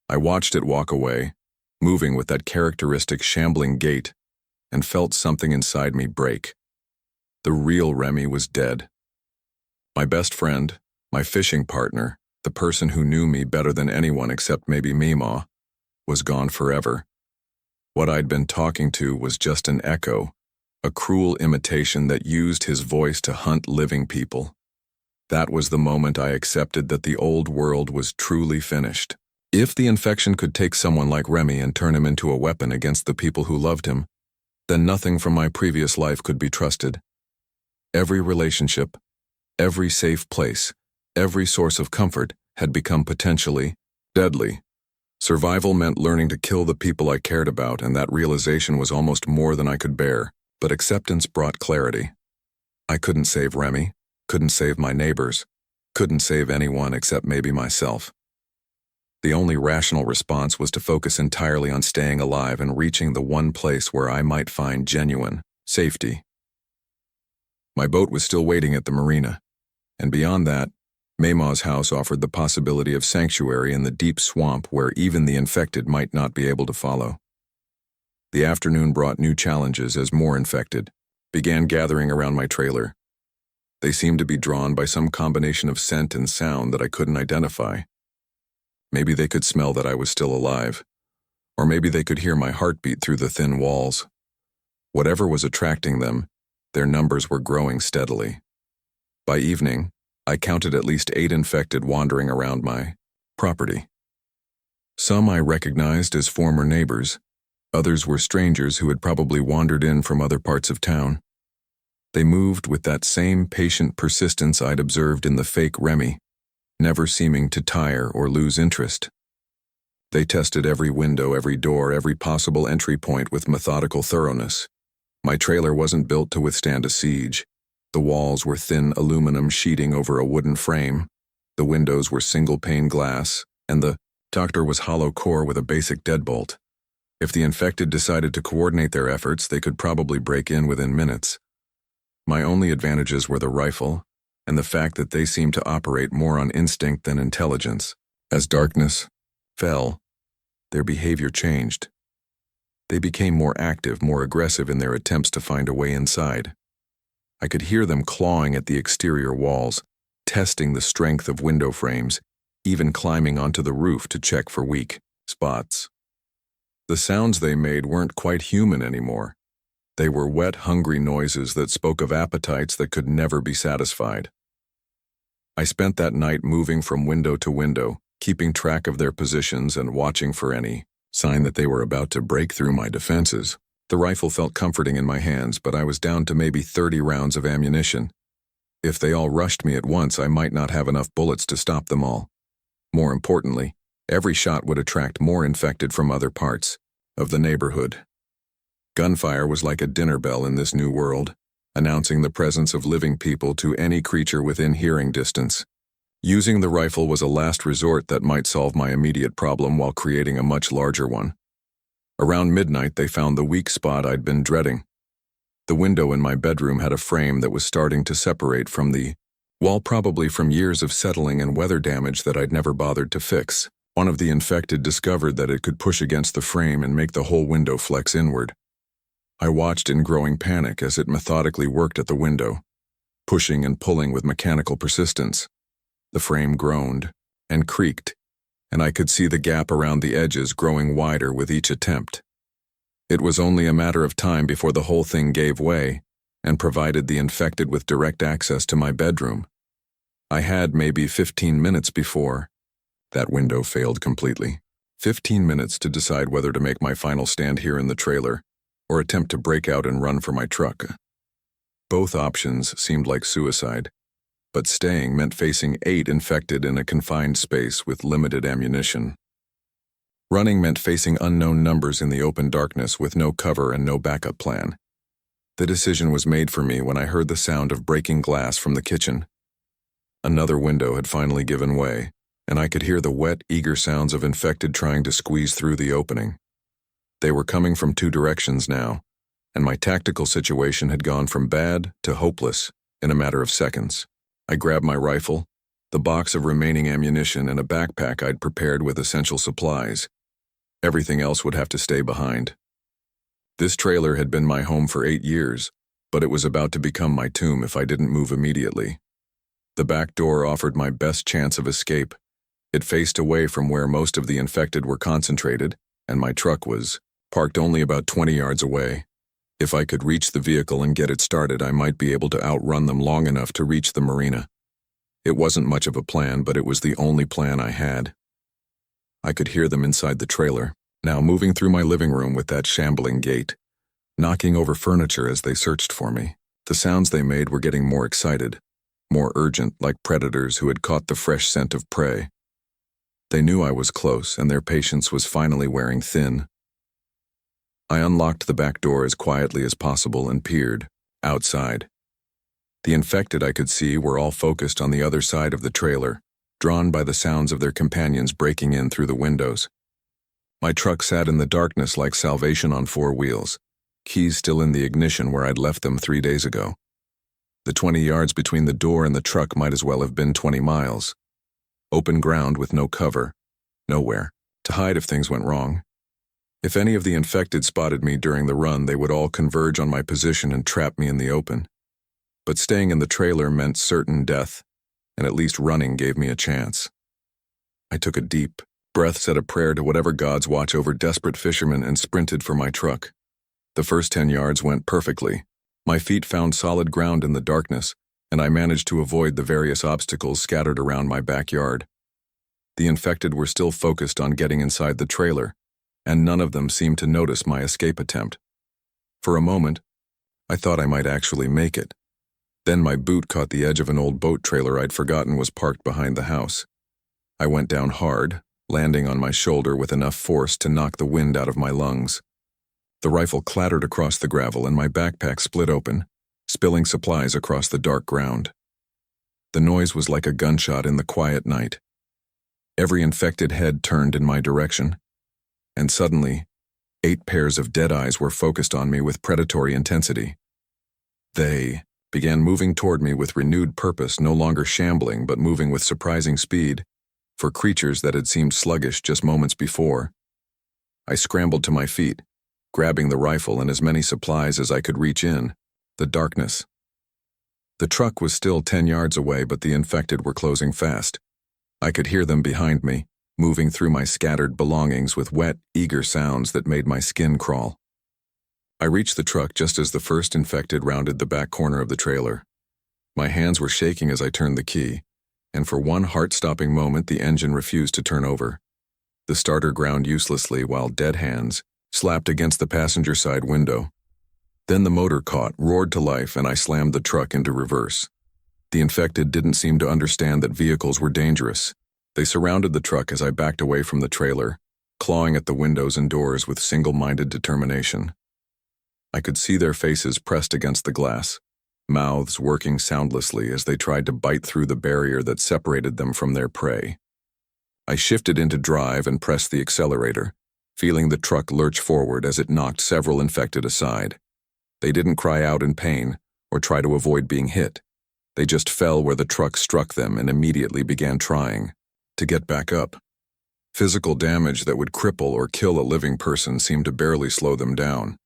I watched it walk away, moving with that characteristic shambling gait, and felt something inside me break. The real Remy was dead. My best friend, my fishing partner, the person who knew me better than anyone except maybe Mima, was gone forever. What I'd been talking to was just an echo, a cruel imitation that used his voice to hunt living people. That was the moment I accepted that the old world was truly finished. If the infection could take someone like Remy and turn him into a weapon against the people who loved him, then nothing from my previous life could be trusted. Every relationship, every safe place, every source of comfort had become potentially deadly. Survival meant learning to kill the people I cared about, and that realization was almost more than I could bear, but acceptance brought clarity. I couldn't save Remy, couldn't save my neighbors, couldn't save anyone except maybe myself. The only rational response was to focus entirely on staying alive and reaching the one place where I might find genuine safety. My boat was still waiting at the marina, and beyond that, Mima's house offered the possibility of sanctuary in the deep swamp where even the infected might not be able to follow. The afternoon brought new challenges as more infected began gathering around my trailer. They seemed to be drawn by some combination of scent and sound that I couldn't identify. Maybe they could smell that I was still alive, or maybe they could hear my heartbeat through the thin walls. Whatever was attracting them, their numbers were growing steadily. By evening, I counted at least 8 infected wandering around my property. Some I recognized as former neighbors, others were strangers who had probably wandered in from other parts of town. They moved with that same patient persistence I'd observed in the fake Remy, never seeming to tire or lose interest. They tested every window, every door, every possible entry point with methodical thoroughness. My trailer wasn't built to withstand a siege. The walls were thin aluminum sheeting over a wooden frame. The windows were single-pane glass, and the doctor was hollow core with a basic deadbolt. If the infected decided to coordinate their efforts, they could probably break in within minutes. My only advantages were the rifle, and the fact that they seemed to operate more on instinct than intelligence. As darkness fell, their behavior changed. They became more active, more aggressive in their attempts to find a way inside. I could hear them clawing at the exterior walls, testing the strength of window frames, even climbing onto the roof to check for weak spots. The sounds they made weren't quite human anymore. They were wet, hungry noises that spoke of appetites that could never be satisfied. I spent that night moving from window to window, keeping track of their positions and watching for any sign that they were about to break through my defenses. The rifle felt comforting in my hands, but I was down to maybe 30 rounds of ammunition. If they all rushed me at once, I might not have enough bullets to stop them all. More importantly, every shot would attract more infected from other parts of the neighborhood. Gunfire was like a dinner bell in this new world, announcing the presence of living people to any creature within hearing distance. Using the rifle was a last resort that might solve my immediate problem while creating a much larger one. Around midnight, they found the weak spot I'd been dreading. The window in my bedroom had a frame that was starting to separate from the wall, probably from years of settling and weather damage that I'd never bothered to fix. One of the infected discovered that it could push against the frame and make the whole window flex inward. I watched in growing panic as it methodically worked at the window, pushing and pulling with mechanical persistence. The frame groaned and creaked, and I could see the gap around the edges growing wider with each attempt. It was only a matter of time before the whole thing gave way and provided the infected with direct access to my bedroom. I had maybe 15 minutes before that window failed completely. 15 minutes to decide whether to make my final stand here in the trailer or attempt to break out and run for my truck. Both options seemed like suicide, but staying meant facing 8 infected in a confined space with limited ammunition. Running meant facing unknown numbers in the open darkness with no cover and no backup plan. The decision was made for me when I heard the sound of breaking glass from the kitchen. Another window had finally given way, and I could hear the wet, eager sounds of infected trying to squeeze through the opening. They were coming from 2 directions now, and my tactical situation had gone from bad to hopeless in a matter of seconds. I grabbed my rifle, the box of remaining ammunition, and a backpack I'd prepared with essential supplies. Everything else would have to stay behind. This trailer had been my home for 8 years, but it was about to become my tomb if I didn't move immediately. The back door offered my best chance of escape. It faced away from where most of the infected were concentrated, and my truck was parked only about 20 yards away. If I could reach the vehicle and get it started, I might be able to outrun them long enough to reach the marina. It wasn't much of a plan, but it was the only plan I had. I could hear them inside the trailer, now moving through my living room with that shambling gait, knocking over furniture as they searched for me. The sounds they made were getting more excited, more urgent, like predators who had caught the fresh scent of prey. They knew I was close, and their patience was finally wearing thin. I unlocked the back door as quietly as possible and peered outside. The infected I could see were all focused on the other side of the trailer, drawn by the sounds of their companions breaking in through the windows. My truck sat in the darkness like salvation on 4 wheels, keys still in the ignition where I'd left them 3 days ago. The 20 yards between the door and the truck might as well have been 20 miles. Open ground with no cover, nowhere to hide if things went wrong. If any of the infected spotted me during the run, they would all converge on my position and trap me in the open. But staying in the trailer meant certain death, and at least running gave me a chance. I took a deep breath, said a prayer to whatever gods watch over desperate fishermen, and sprinted for my truck. The first 10 yards went perfectly. My feet found solid ground in the darkness, and I managed to avoid the various obstacles scattered around my backyard. The infected were still focused on getting inside the trailer, and none of them seemed to notice my escape attempt. For a moment, I thought I might actually make it. Then my boot caught the edge of an old boat trailer I'd forgotten was parked behind the house. I went down hard, landing on my shoulder with enough force to knock the wind out of my lungs. The rifle clattered across the gravel and my backpack split open, spilling supplies across the dark ground. The noise was like a gunshot in the quiet night. Every infected head turned in my direction, and suddenly, 8 pairs of dead eyes were focused on me with predatory intensity. They began moving toward me with renewed purpose, no longer shambling but moving with surprising speed, for creatures that had seemed sluggish just moments before. I scrambled to my feet, grabbing the rifle and as many supplies as I could reach in. The darkness The truck was still 10 yards away, but the infected were closing fast. I could hear them behind me, moving through my scattered belongings with wet, eager sounds that made my skin crawl. I reached the truck just as the first infected rounded the back corner of the trailer. My hands were shaking as I turned the key, and for one heart-stopping moment the engine refused to turn over. The starter ground uselessly while dead hands slapped against the passenger side window. Then the motor caught, roared to life, and I slammed the truck into reverse. The infected didn't seem to understand that vehicles were dangerous. They surrounded the truck as I backed away from the trailer, clawing at the windows and doors with single-minded determination. I could see their faces pressed against the glass, mouths working soundlessly as they tried to bite through the barrier that separated them from their prey. I shifted into drive and pressed the accelerator, feeling the truck lurch forward as it knocked several infected aside. They didn't cry out in pain or try to avoid being hit. They just fell where the truck struck them and immediately began trying to get back up. Physical damage that would cripple or kill a living person seemed to barely slow them down.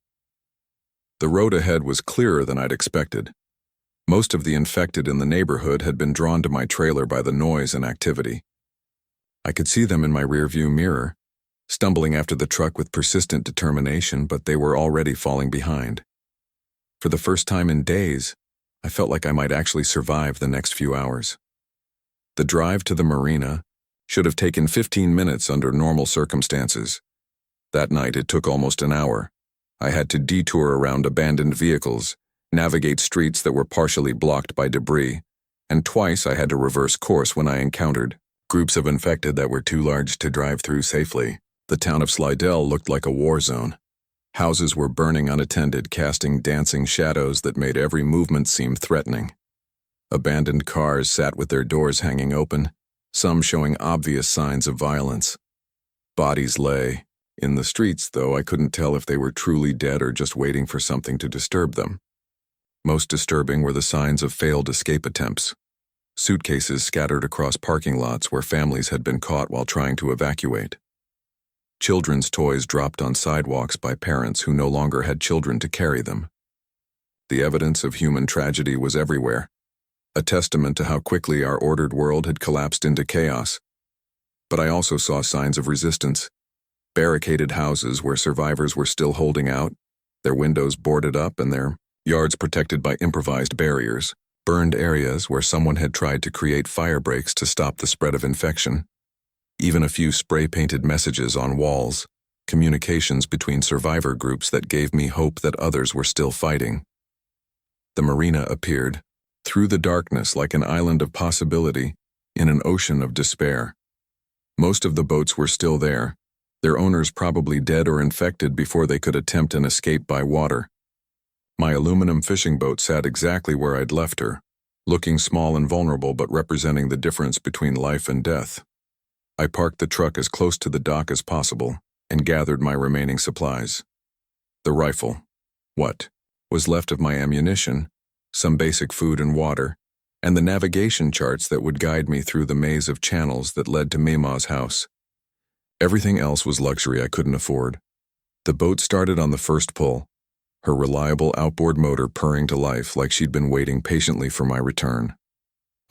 The road ahead was clearer than I'd expected. Most of the infected in the neighborhood had been drawn to my trailer by the noise and activity. I could see them in my rearview mirror, stumbling after the truck with persistent determination, but they were already falling behind. For the first time in days, I felt like I might actually survive the next few hours. The drive to the marina should have taken 15 minutes under normal circumstances. That night it took almost an hour. I had to detour around abandoned vehicles, navigate streets that were partially blocked by debris, and twice I had to reverse course when I encountered groups of infected that were too large to drive through safely. The town of Slidell looked like a war zone. Houses were burning unattended, casting dancing shadows that made every movement seem threatening. Abandoned cars sat with their doors hanging open, some showing obvious signs of violence. Bodies lay in the streets, though I couldn't tell if they were truly dead or just waiting for something to disturb them. Most disturbing were the signs of failed escape attempts. Suitcases scattered across parking lots where families had been caught while trying to evacuate. Children's toys dropped on sidewalks by parents who no longer had children to carry them. The evidence of human tragedy was everywhere, a testament to how quickly our ordered world had collapsed into chaos. But I also saw signs of resistance. Barricaded houses where survivors were still holding out, their windows boarded up and their yards protected by improvised barriers, burned areas where someone had tried to create fire breaks to stop the spread of infection. Even a few spray-painted messages on walls, communications between survivor groups that gave me hope that others were still fighting. The marina appeared, through the darkness like an island of possibility in an ocean of despair. Most of the boats were still there, their owners probably dead or infected before they could attempt an escape by water. My aluminum fishing boat sat exactly where I'd left her, looking small and vulnerable but representing the difference between life and death. I parked the truck as close to the dock as possible and gathered my remaining supplies. The rifle, what was left of my ammunition, some basic food and water, and the navigation charts that would guide me through the maze of channels that led to Mama's house. Everything else was luxury I couldn't afford. The boat started on the first pull, her reliable outboard motor purring to life like she'd been waiting patiently for my return.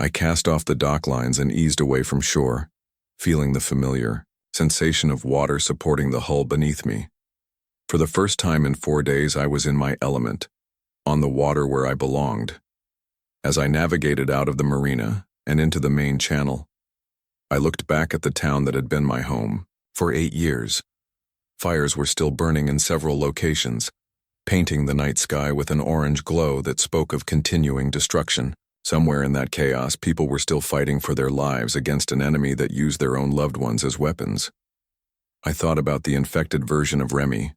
I cast off the dock lines and eased away from shore, feeling the familiar sensation of water supporting the hull beneath me. For the first time in 4 days, I was in my element, on the water where I belonged. As I navigated out of the marina and into the main channel, I looked back at the town that had been my home for 8 years. Fires were still burning in several locations, painting the night sky with an orange glow that spoke of continuing destruction. Somewhere in that chaos, people were still fighting for their lives against an enemy that used their own loved ones as weapons. I thought about the infected version of Remy,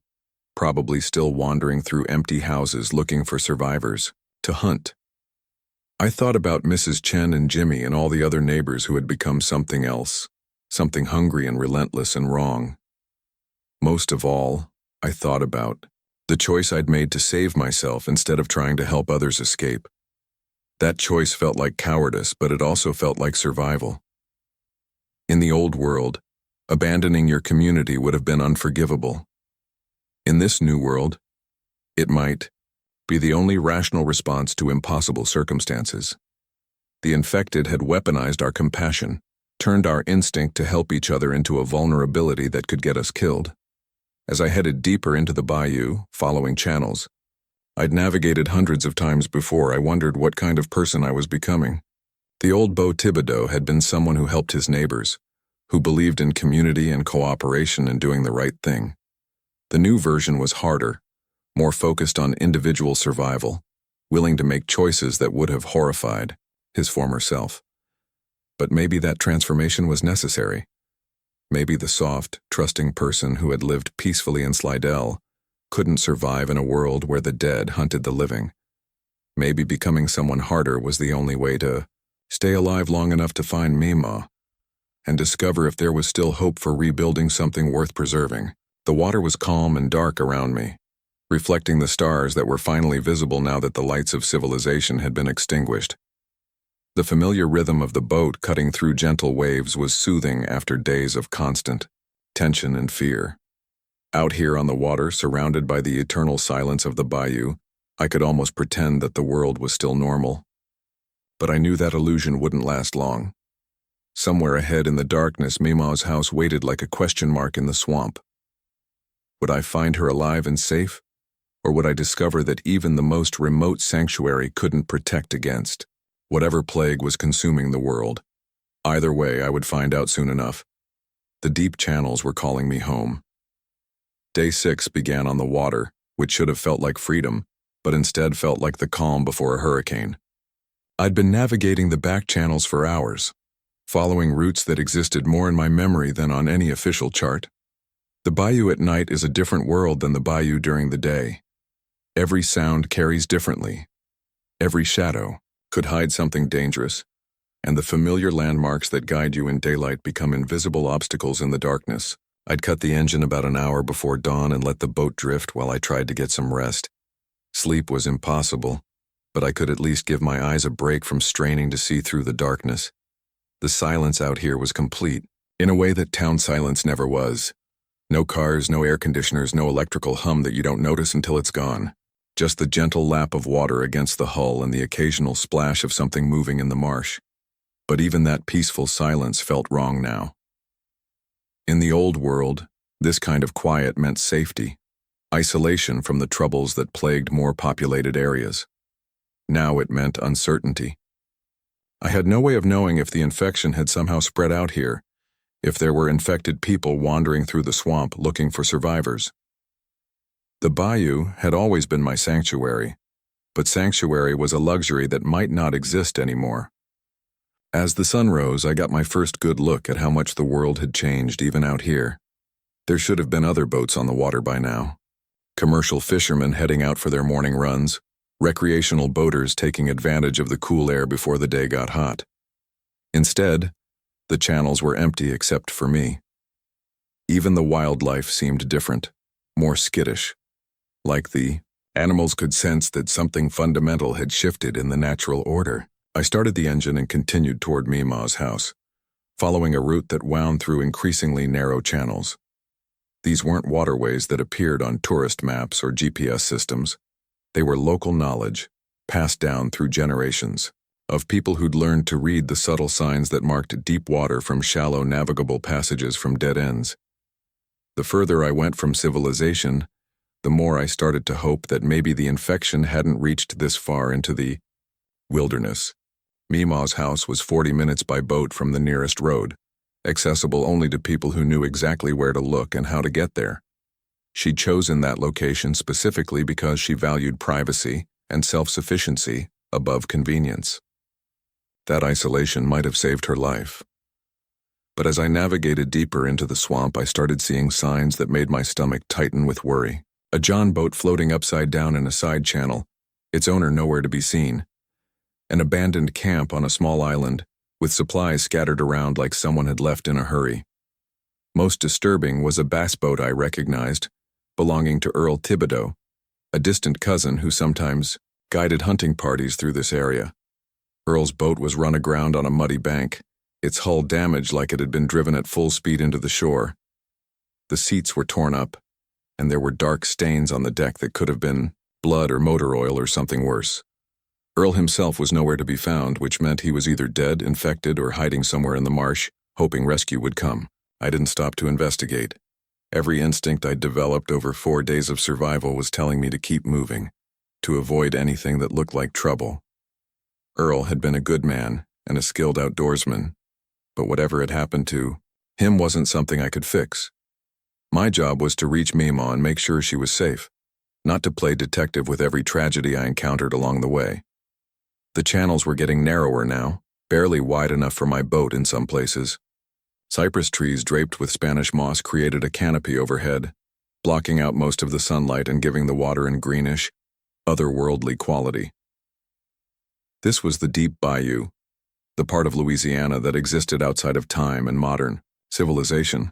probably still wandering through empty houses looking for survivors to hunt. I thought about Mrs. Chen and Jimmy and all the other neighbors who had become something else, something hungry and relentless and wrong. Most of all, I thought about the choice I'd made to save myself instead of trying to help others escape. That choice felt like cowardice, but it also felt like survival. In the old world, abandoning your community would have been unforgivable. In this new world, it might be the only rational response to impossible circumstances. The infected had weaponized our compassion, turned our instinct to help each other into a vulnerability that could get us killed. As I headed deeper into the bayou, following channels, I'd navigated hundreds of times before. I wondered what kind of person I was becoming. The old Beau Thibodeau had been someone who helped his neighbors, who believed in community and cooperation and doing the right thing. The new version was harder, more focused on individual survival, willing to make choices that would have horrified his former self. But maybe that transformation was necessary. Maybe the soft, trusting person who had lived peacefully in Slidell couldn't survive in a world where the dead hunted the living. Maybe becoming someone harder was the only way to stay alive long enough to find Meemaw and discover if there was still hope for rebuilding something worth preserving. The water was calm and dark around me, reflecting the stars that were finally visible now that the lights of civilization had been extinguished. The familiar rhythm of the boat cutting through gentle waves was soothing after days of constant tension and fear. Out here on the water, surrounded by the eternal silence of the bayou, I could almost pretend that the world was still normal. But I knew that illusion wouldn't last long. Somewhere ahead in the darkness, Meemaw's house waited like a question mark in the swamp. Would I find her alive and safe? Or would I discover that even the most remote sanctuary couldn't protect against whatever plague was consuming the world? Either way, I would find out soon enough. The deep channels were calling me home. Day 6 began on the water, which should have felt like freedom, but instead felt like the calm before a hurricane. I'd been navigating the back channels for hours, following routes that existed more in my memory than on any official chart. The bayou at night is a different world than the bayou during the day. Every sound carries differently. Every shadow could hide something dangerous, and the familiar landmarks that guide you in daylight become invisible obstacles in the darkness. I'd cut the engine about an hour before dawn and let the boat drift while I tried to get some rest. Sleep was impossible, but I could at least give my eyes a break from straining to see through the darkness. The silence out here was complete, in a way that town silence never was. No cars, no air conditioners, no electrical hum that you don't notice until it's gone. Just the gentle lap of water against the hull and the occasional splash of something moving in the marsh. But even that peaceful silence felt wrong now. In the old world, this kind of quiet meant safety, isolation from the troubles that plagued more populated areas. Now it meant uncertainty. I had no way of knowing if the infection had somehow spread out here, if there were infected people wandering through the swamp looking for survivors. The bayou had always been my sanctuary, but sanctuary was a luxury that might not exist anymore. As the sun rose, I got my first good look at how much the world had changed even out here. There should have been other boats on the water by now. Commercial fishermen heading out for their morning runs, recreational boaters taking advantage of the cool air before the day got hot. Instead, the channels were empty except for me. Even the wildlife seemed different, more skittish. Like the animals could sense that something fundamental had shifted in the natural order. I started the engine and continued toward Meemaw's house, following a route that wound through increasingly narrow channels. These weren't waterways that appeared on tourist maps or GPS systems. They were local knowledge, passed down through generations, of people who'd learned to read the subtle signs that marked deep water from shallow navigable passages from dead ends. The further I went from civilization, the more I started to hope that maybe the infection hadn't reached this far into the wilderness. Meemaw's house was 40 minutes by boat from the nearest road, accessible only to people who knew exactly where to look and how to get there. She'd chosen that location specifically because she valued privacy and self-sufficiency above convenience. That isolation might have saved her life. But as I navigated deeper into the swamp, I started seeing signs that made my stomach tighten with worry. A John boat floating upside down in a side channel, its owner nowhere to be seen. An abandoned camp on a small island, with supplies scattered around like someone had left in a hurry. Most disturbing was a bass boat I recognized, belonging to Earl Thibodeau, a distant cousin who sometimes guided hunting parties through this area. Earl's boat was run aground on a muddy bank, its hull damaged like it had been driven at full speed into the shore. The seats were torn up, and there were dark stains on the deck that could have been blood or motor oil or something worse. Earl himself was nowhere to be found, which meant he was either dead, infected, or hiding somewhere in the marsh, hoping rescue would come. I didn't stop to investigate. Every instinct I'd developed over 4 days of survival was telling me to keep moving, to avoid anything that looked like trouble. Earl had been a good man and a skilled outdoorsman, but whatever had happened to him wasn't something I could fix. My job was to reach Mima and make sure she was safe, not to play detective with every tragedy I encountered along the way. The channels were getting narrower now, barely wide enough for my boat in some places. Cypress trees draped with Spanish moss created a canopy overhead, blocking out most of the sunlight and giving the water an greenish, otherworldly quality. This was the deep bayou, the part of Louisiana that existed outside of time and modern civilization.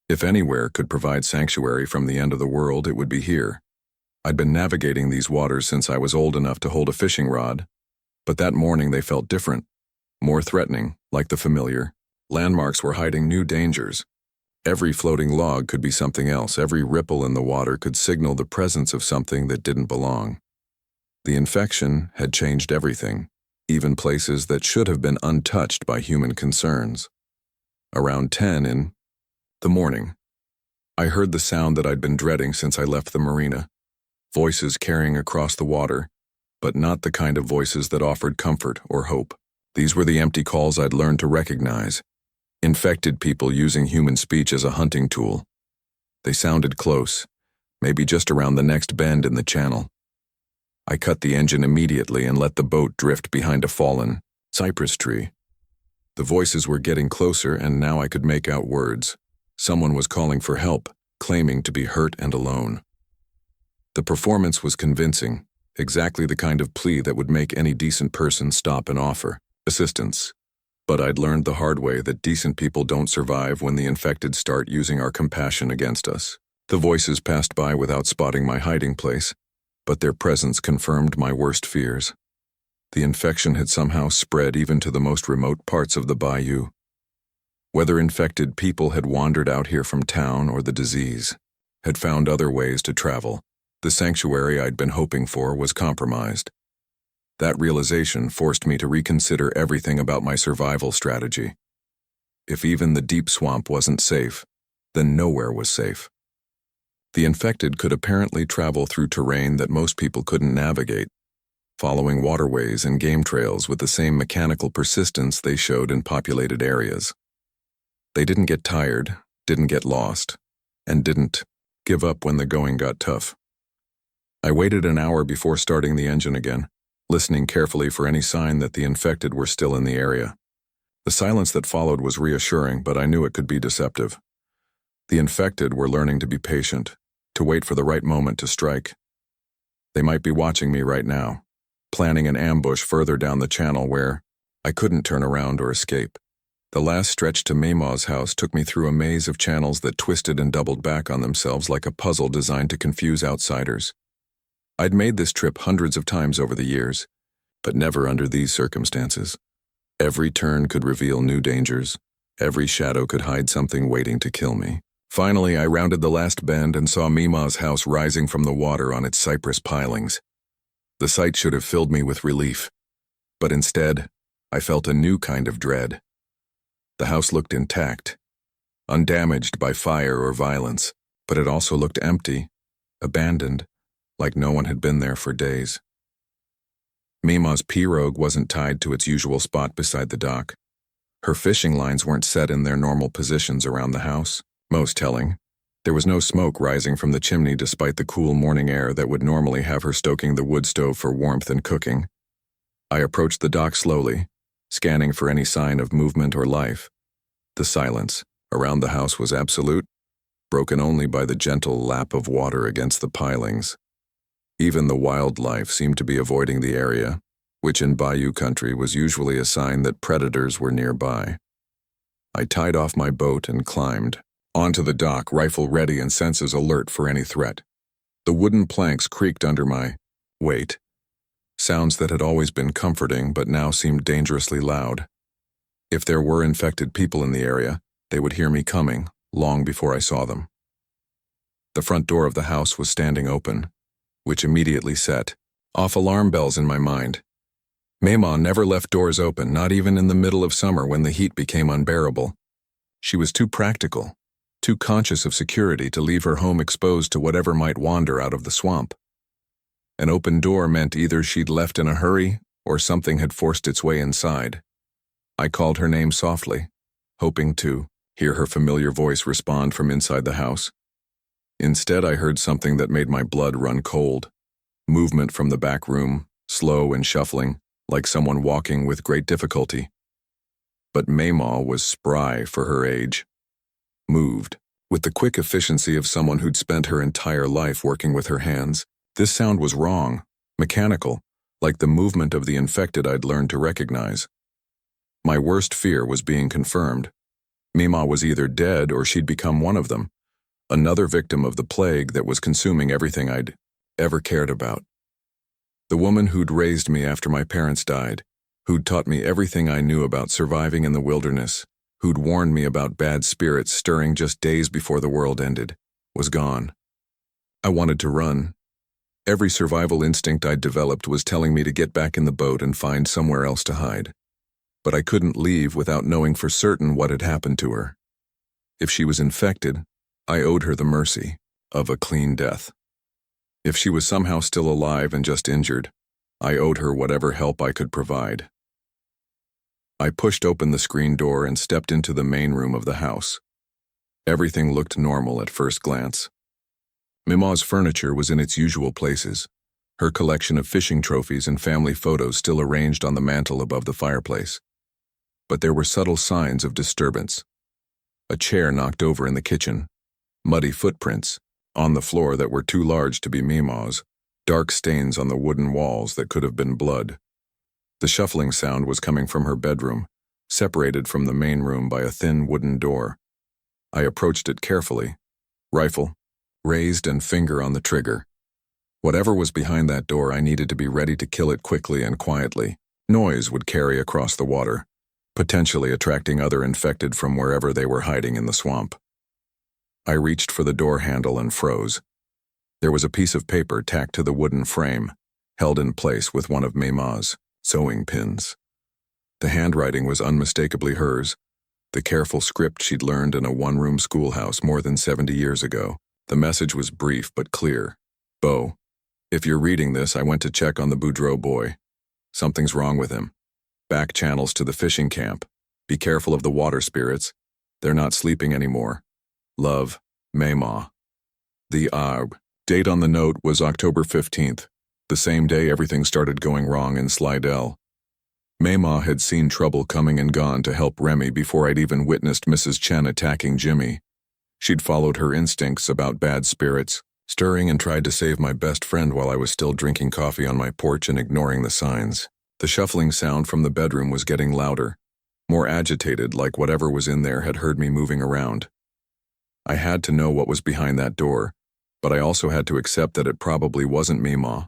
If anywhere could provide sanctuary from the end of the world, it would be here. I'd been navigating these waters since I was old enough to hold a fishing rod, but that morning they felt different, more threatening, like the familiar. Landmarks were hiding new dangers. Every floating log could be something else. Every ripple in the water could signal the presence of something that didn't belong. The infection had changed everything, even places that should have been untouched by human concerns. Around 10 in the morning, I heard the sound that I'd been dreading since I left the marina. Voices carrying across the water, but not the kind of voices that offered comfort or hope. These were the empty calls I'd learned to recognize. Infected people using human speech as a hunting tool. They sounded close, maybe just around the next bend in the channel. I cut the engine immediately and let the boat drift behind a fallen cypress tree. The voices were getting closer, and now I could make out words. Someone was calling for help, claiming to be hurt and alone. The performance was convincing, exactly the kind of plea that would make any decent person stop and offer assistance. But I'd learned the hard way that decent people don't survive when the infected start using our compassion against us. The voices passed by without spotting my hiding place, but their presence confirmed my worst fears. The infection had somehow spread even to the most remote parts of the bayou. Whether infected people had wandered out here from town or the disease had found other ways to travel, the sanctuary I'd been hoping for was compromised. That realization forced me to reconsider everything about my survival strategy. If even the deep swamp wasn't safe, then nowhere was safe. The infected could apparently travel through terrain that most people couldn't navigate, following waterways and game trails with the same mechanical persistence they showed in populated areas. They didn't get tired, didn't get lost, and didn't give up when the going got tough. I waited an hour before starting the engine again, listening carefully for any sign that the infected were still in the area. The silence that followed was reassuring, but I knew it could be deceptive. The infected were learning to be patient, to wait for the right moment to strike. They might be watching me right now, planning an ambush further down the channel where I couldn't turn around or escape. The last stretch to Mama's house took me through a maze of channels that twisted and doubled back on themselves like a puzzle designed to confuse outsiders. I'd made this trip hundreds of times over the years, but never under these circumstances. Every turn could reveal new dangers. Every shadow could hide something waiting to kill me. Finally, I rounded the last bend and saw Mima's house rising from the water on its cypress pilings. The sight should have filled me with relief, but instead, I felt a new kind of dread. The house looked intact, undamaged by fire or violence, but it also looked empty, abandoned, like no one had been there for days. Mima's pirogue wasn't tied to its usual spot beside the dock. Her fishing lines weren't set in their normal positions around the house. Most telling, there was no smoke rising from the chimney despite the cool morning air that would normally have her stoking the wood stove for warmth and cooking. I approached the dock slowly, scanning for any sign of movement or life. The silence around the house was absolute, broken only by the gentle lap of water against the pilings. Even the wildlife seemed to be avoiding the area, which in bayou country was usually a sign that predators were nearby. I tied off my boat and climbed onto the dock, rifle ready and senses alert for any threat. The wooden planks creaked under my weight, sounds that had always been comforting but now seemed dangerously loud. If there were infected people in the area, they would hear me coming long before I saw them. The front door of the house was standing open, which immediately set off alarm bells in my mind. Mema never left doors open, not even in the middle of summer when the heat became unbearable. She was too practical, too conscious of security to leave her home exposed to whatever might wander out of the swamp. An open door meant either she'd left in a hurry or something had forced its way inside. I called her name softly, hoping to hear her familiar voice respond from inside the house. Instead, I heard something that made my blood run cold. Movement from the back room, slow and shuffling, like someone walking with great difficulty. But Mema was spry for her age. Moved, with the quick efficiency of someone who'd spent her entire life working with her hands. This sound was wrong, mechanical, like the movement of the infected I'd learned to recognize. My worst fear was being confirmed. Mema was either dead or she'd become one of them, another victim of the plague that was consuming everything I'd ever cared about. The woman who'd raised me after my parents died, who'd taught me everything I knew about surviving in the wilderness, who'd warned me about bad spirits stirring just days before the world ended, was gone. I wanted to run. Every survival instinct I'd developed was telling me to get back in the boat and find somewhere else to hide. But I couldn't leave without knowing for certain what had happened to her. If she was infected, I owed her the mercy of a clean death. If she was somehow still alive and just injured, I owed her whatever help I could provide. I pushed open the screen door and stepped into the main room of the house. Everything looked normal at first glance. Mema's furniture was in its usual places, her collection of fishing trophies and family photos still arranged on the mantel above the fireplace. But there were subtle signs of disturbance. A chair knocked over in the kitchen, muddy footprints on the floor that were too large to be Mema's, dark stains on the wooden walls that could have been blood. The shuffling sound was coming from her bedroom, separated from the main room by a thin wooden door. I approached it carefully, rifle raised and finger on the trigger. Whatever was behind that door, I needed to be ready to kill it quickly and quietly. Noise would carry across the water, potentially attracting other infected from wherever they were hiding in the swamp. I reached for the door handle and froze. There was a piece of paper tacked to the wooden frame, held in place with one of Mema's sewing pins. The handwriting was unmistakably hers, the careful script she'd learned in a one-room schoolhouse more than 70 years ago. The message was brief but clear. Beau, if you're reading this, I went to check on the Boudreaux boy. Something's wrong with him. Back channels to the fishing camp. Be careful of the water spirits. They're not sleeping anymore. Love, Mema. The date on the note was October 15th, the same day everything started going wrong in Slidell. Mema had seen trouble coming and gone to help Remy before I'd even witnessed Mrs. Chen attacking Jimmy. She'd followed her instincts about bad spirits, stirring and tried to save my best friend while I was still drinking coffee on my porch and ignoring the signs. The shuffling sound from the bedroom was getting louder, more agitated, like whatever was in there had heard me moving around. I had to know what was behind that door, but I also had to accept that it probably wasn't Mema.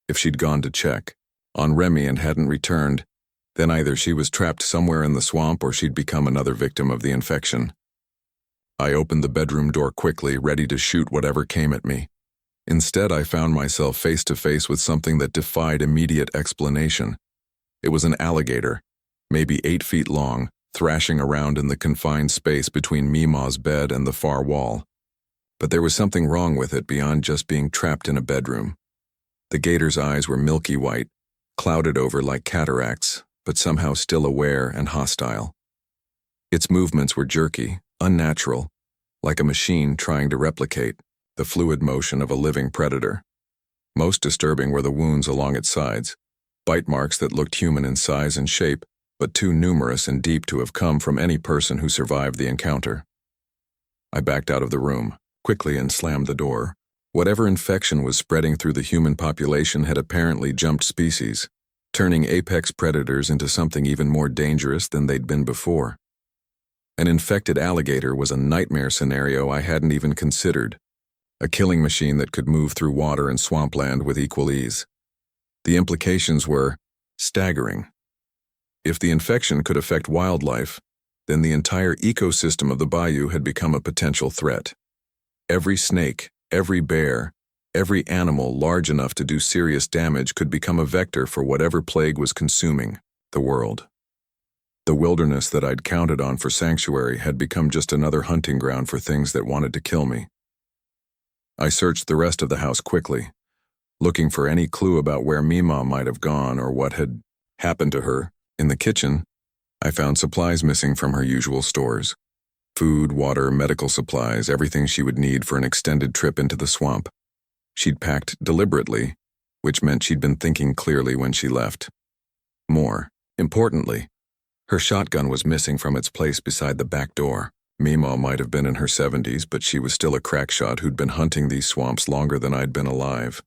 If she'd gone to check on Remy and hadn't returned, then either she was trapped somewhere in the swamp or she'd become another victim of the infection. I opened the bedroom door quickly, ready to shoot whatever came at me. Instead, I found myself face to face with something that defied immediate explanation. It was an alligator, maybe 8 feet long, thrashing around in the confined space between Mema's bed and the far wall. But there was something wrong with it beyond just being trapped in a bedroom. The gator's eyes were milky white, clouded over like cataracts, but somehow still aware and hostile. Its movements were jerky, unnatural, like a machine trying to replicate the fluid motion of a living predator. Most disturbing were the wounds along its sides, bite marks that looked human in size and shape, but too numerous and deep to have come from any person who survived the encounter. I backed out of the room, quickly, and slammed the door. Whatever infection was spreading through the human population had apparently jumped species, turning apex predators into something even more dangerous than they'd been before. An infected alligator was a nightmare scenario I hadn't even considered, a killing machine that could move through water and swampland with equal ease. The implications were staggering. If the infection could affect wildlife, then the entire ecosystem of the bayou had become a potential threat. Every snake, every bear, Every animal large enough to do serious damage could become a vector for whatever plague was consuming the world. The wilderness that I'd counted on for sanctuary had become just another hunting ground for things that wanted to kill me. I searched the rest of the house quickly, looking for any clue about where Mima might have gone or what had happened to her. In the kitchen, I found supplies missing from her usual stores. Food, water, medical supplies, everything she would need for an extended trip into the swamp. She'd packed deliberately, which meant she'd been thinking clearly when she left. More importantly, her shotgun was missing from its place beside the back door. Mima might have been in her 70s, but she was still a crack shot who'd been hunting these swamps longer than I'd been alive.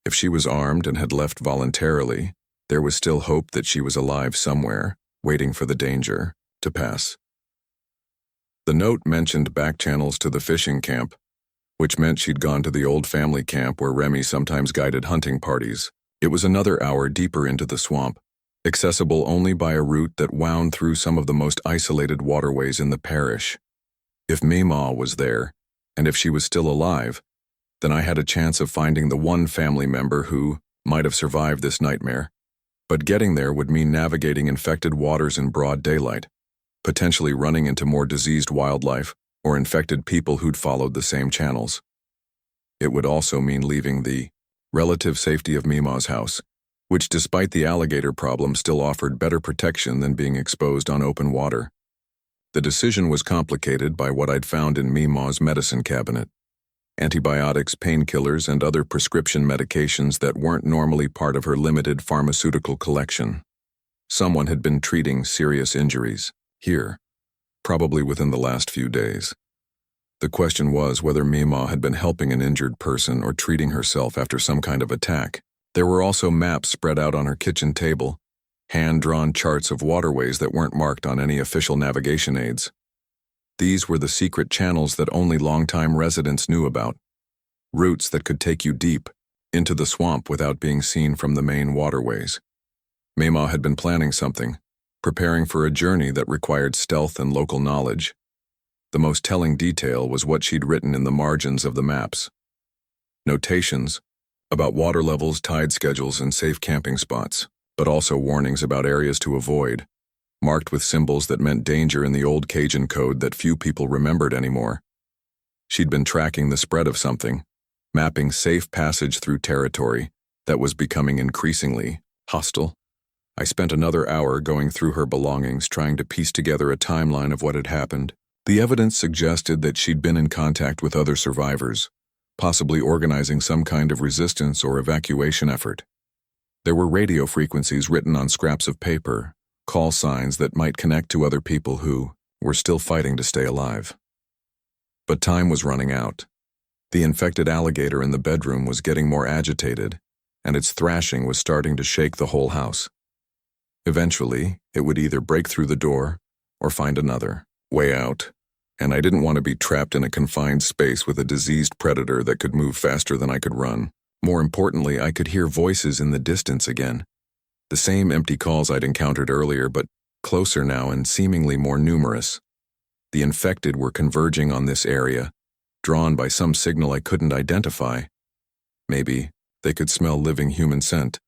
If she was armed and had left voluntarily, there was still hope that she was alive somewhere, waiting for the danger to pass. The note mentioned back channels to the fishing camp, which meant she'd gone to the old family camp where Remy sometimes guided hunting parties. It was another hour deeper into the swamp, accessible only by a route that wound through some of the most isolated waterways in the parish. If Mima was there, and if she was still alive, then I had a chance of finding the one family member who might have survived this nightmare. But getting there would mean navigating infected waters in broad daylight, potentially running into more diseased wildlife or infected people who'd followed the same channels. It would also mean leaving the relative safety of Mima's house, which despite the alligator problem still offered better protection than being exposed on open water. The decision was complicated by what I'd found in Mima's medicine cabinet: antibiotics, painkillers, and other prescription medications that weren't normally part of her limited pharmaceutical collection. Someone had been treating serious injuries here, probably within the last few days. The question was whether Mima had been helping an injured person or treating herself after some kind of attack. There were also maps spread out on her kitchen table, hand-drawn charts of waterways that weren't marked on any official navigation aids. These were the secret channels that only longtime residents knew about, routes that could take you deep into the swamp without being seen from the main waterways. Mima had been planning something, preparing for a journey that required stealth and local knowledge. The most telling detail was what she'd written in the margins of the maps. Notations about water levels, tide schedules, and safe camping spots, but also warnings about areas to avoid, marked with symbols that meant danger in the old Cajun code that few people remembered anymore. She'd been tracking the spread of something, mapping safe passage through territory that was becoming increasingly hostile. I spent another hour going through her belongings, trying to piece together a timeline of what had happened. The evidence suggested that she'd been in contact with other survivors, possibly organizing some kind of resistance or evacuation effort. There were radio frequencies written on scraps of paper, call signs that might connect to other people who were still fighting to stay alive. But time was running out. The infected alligator in the bedroom was getting more agitated, and its thrashing was starting to shake the whole house. Eventually, it would either break through the door or find another way out, and I didn't want to be trapped in a confined space with a diseased predator that could move faster than I could run. More importantly, I could hear voices in the distance again. The same empty calls I'd encountered earlier, but closer now and seemingly more numerous. The infected were converging on this area, drawn by some signal I couldn't identify. Maybe they could smell living human scent,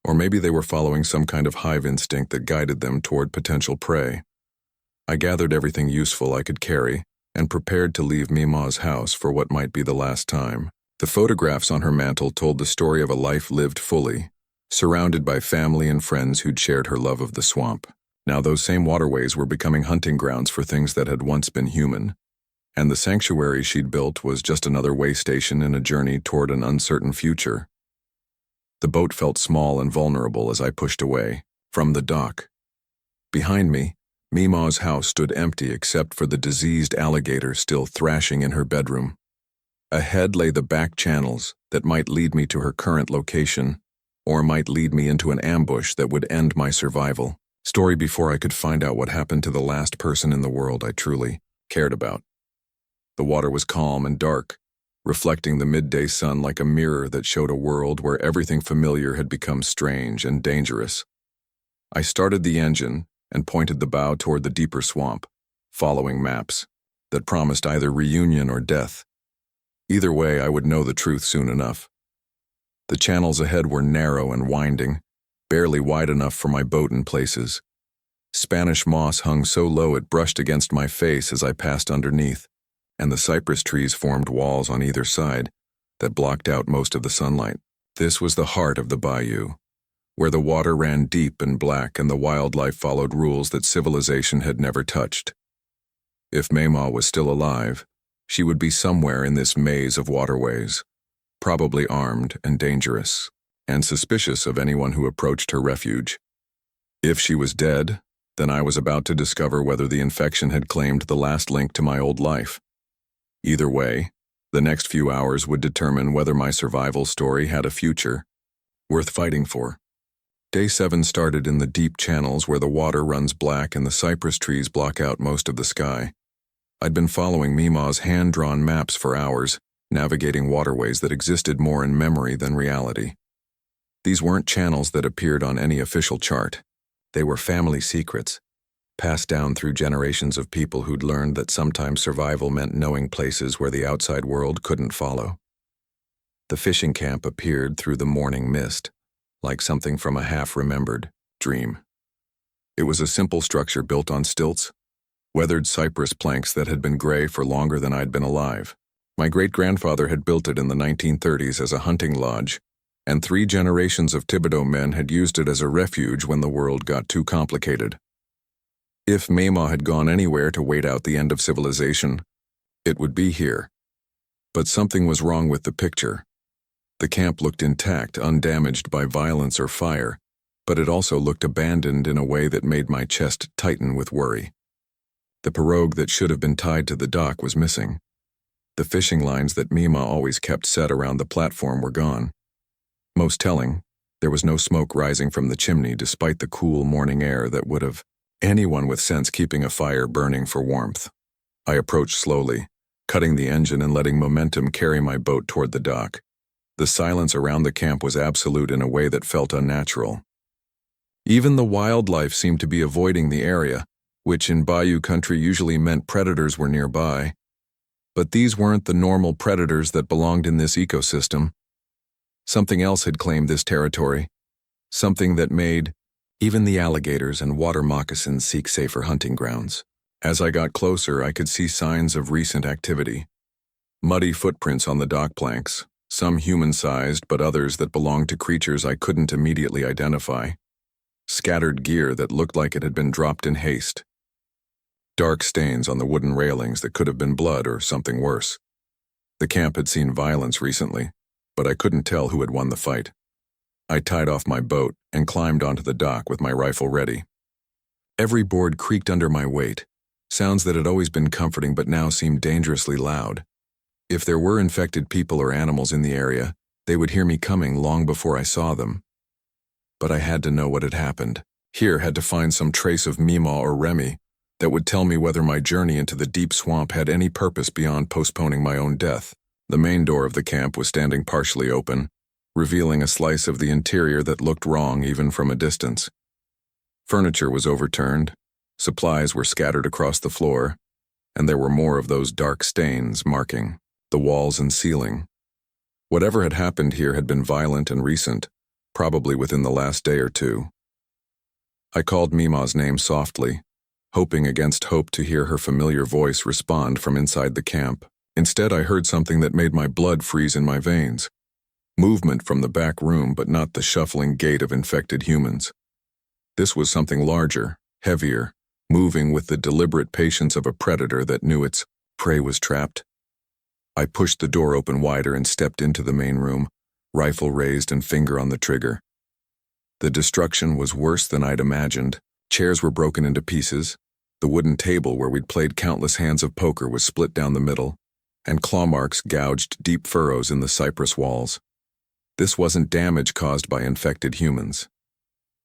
or maybe they were following some kind of hive instinct that guided them toward potential prey. I gathered everything useful I could carry and prepared to leave Mima's house for what might be the last time. The photographs on her mantle told the story of a life lived fully, surrounded by family and friends who'd shared her love of the swamp. Now those same waterways were becoming hunting grounds for things that had once been human, and the sanctuary she'd built was just another way station in a journey toward an uncertain future. The boat felt small and vulnerable as I pushed away from the dock. Behind me, Mima's house stood empty except for the diseased alligator still thrashing in her bedroom. Ahead lay the back channels that might lead me to her current location, or might lead me into an ambush that would end my survival. Story before I could find out what happened to the last person in the world I truly cared about. The water was calm and dark, reflecting the midday sun like a mirror that showed a world where everything familiar had become strange and dangerous. I started the engine and pointed the bow toward the deeper swamp, following maps that promised either reunion or death. Either way, I would know the truth soon enough. The channels ahead were narrow and winding, barely wide enough for my boat in places. Spanish moss hung so low it brushed against my face as I passed underneath, and the cypress trees formed walls on either side that blocked out most of the sunlight. This was the heart of the bayou, where the water ran deep and black and the wildlife followed rules that civilization had never touched. If Mama was still alive, she would be somewhere in this maze of waterways, probably armed and dangerous, and suspicious of anyone who approached her refuge. If she was dead, then I was about to discover whether the infection had claimed the last link to my old life. Either way, the next few hours would determine whether my survival story had a future worth fighting for. Day 7 started in the deep channels where the water runs black and the cypress trees block out most of the sky. I'd been following Mima's hand-drawn maps for hours, navigating waterways that existed more in memory than reality. These weren't channels that appeared on any official chart. They were family secrets, passed down through generations of people who'd learned that sometimes survival meant knowing places where the outside world couldn't follow. The fishing camp appeared through the morning mist, like something from a half-remembered dream. It was a simple structure built on stilts, weathered cypress planks that had been gray for longer than I'd been alive. My great-grandfather had built it in the 1930s as a hunting lodge, and 3 generations of Thibodeau men had used it as a refuge when the world got too complicated. If Mama had gone anywhere to wait out the end of civilization, it would be here. But something was wrong with the picture. The camp looked intact, undamaged by violence or fire, but it also looked abandoned in a way that made my chest tighten with worry. The pirogue that should have been tied to the dock was missing. The fishing lines that Mima always kept set around the platform were gone. Most telling, there was no smoke rising from the chimney despite the cool morning air that would have anyone with sense keeping a fire burning for warmth. I approached slowly, cutting the engine and letting momentum carry my boat toward the dock. The silence around the camp was absolute in a way that felt unnatural. Even the wildlife seemed to be avoiding the area, which in bayou country usually meant predators were nearby. But these weren't the normal predators that belonged in this ecosystem. Something else had claimed this territory, something that made even the alligators and water moccasins seek safer hunting grounds. As I got closer, I could see signs of recent activity. Muddy footprints on the dock planks, some human-sized but others that belonged to creatures I couldn't immediately identify. Scattered gear that looked like it had been dropped in haste. Dark stains on the wooden railings that could have been blood or something worse. The camp had seen violence recently, but I couldn't tell who had won the fight. I tied off my boat and climbed onto the dock with my rifle ready. Every board creaked under my weight, sounds that had always been comforting but now seemed dangerously loud. If there were infected people or animals in the area, they would hear me coming long before I saw them. But I had to know what had happened. Here had to find some trace of Mima or Remy that would tell me whether my journey into the deep swamp had any purpose beyond postponing my own death. The main door of the camp was standing partially open, revealing a slice of the interior that looked wrong even from a distance. Furniture was overturned, supplies were scattered across the floor, and there were more of those dark stains marking the walls and ceiling. Whatever had happened here had been violent and recent, probably within the last day or two. I called Mima's name softly, hoping against hope to hear her familiar voice respond from inside the camp. Instead, I heard something that made my blood freeze in my veins. Movement from the back room, but not the shuffling gait of infected humans. This was something larger, heavier, moving with the deliberate patience of a predator that knew its prey was trapped. I pushed the door open wider and stepped into the main room, rifle raised and finger on the trigger. The destruction was worse than I'd imagined. Chairs were broken into pieces, the wooden table where we'd played countless hands of poker was split down the middle, and claw marks gouged deep furrows in the cypress walls. This wasn't damage caused by infected humans.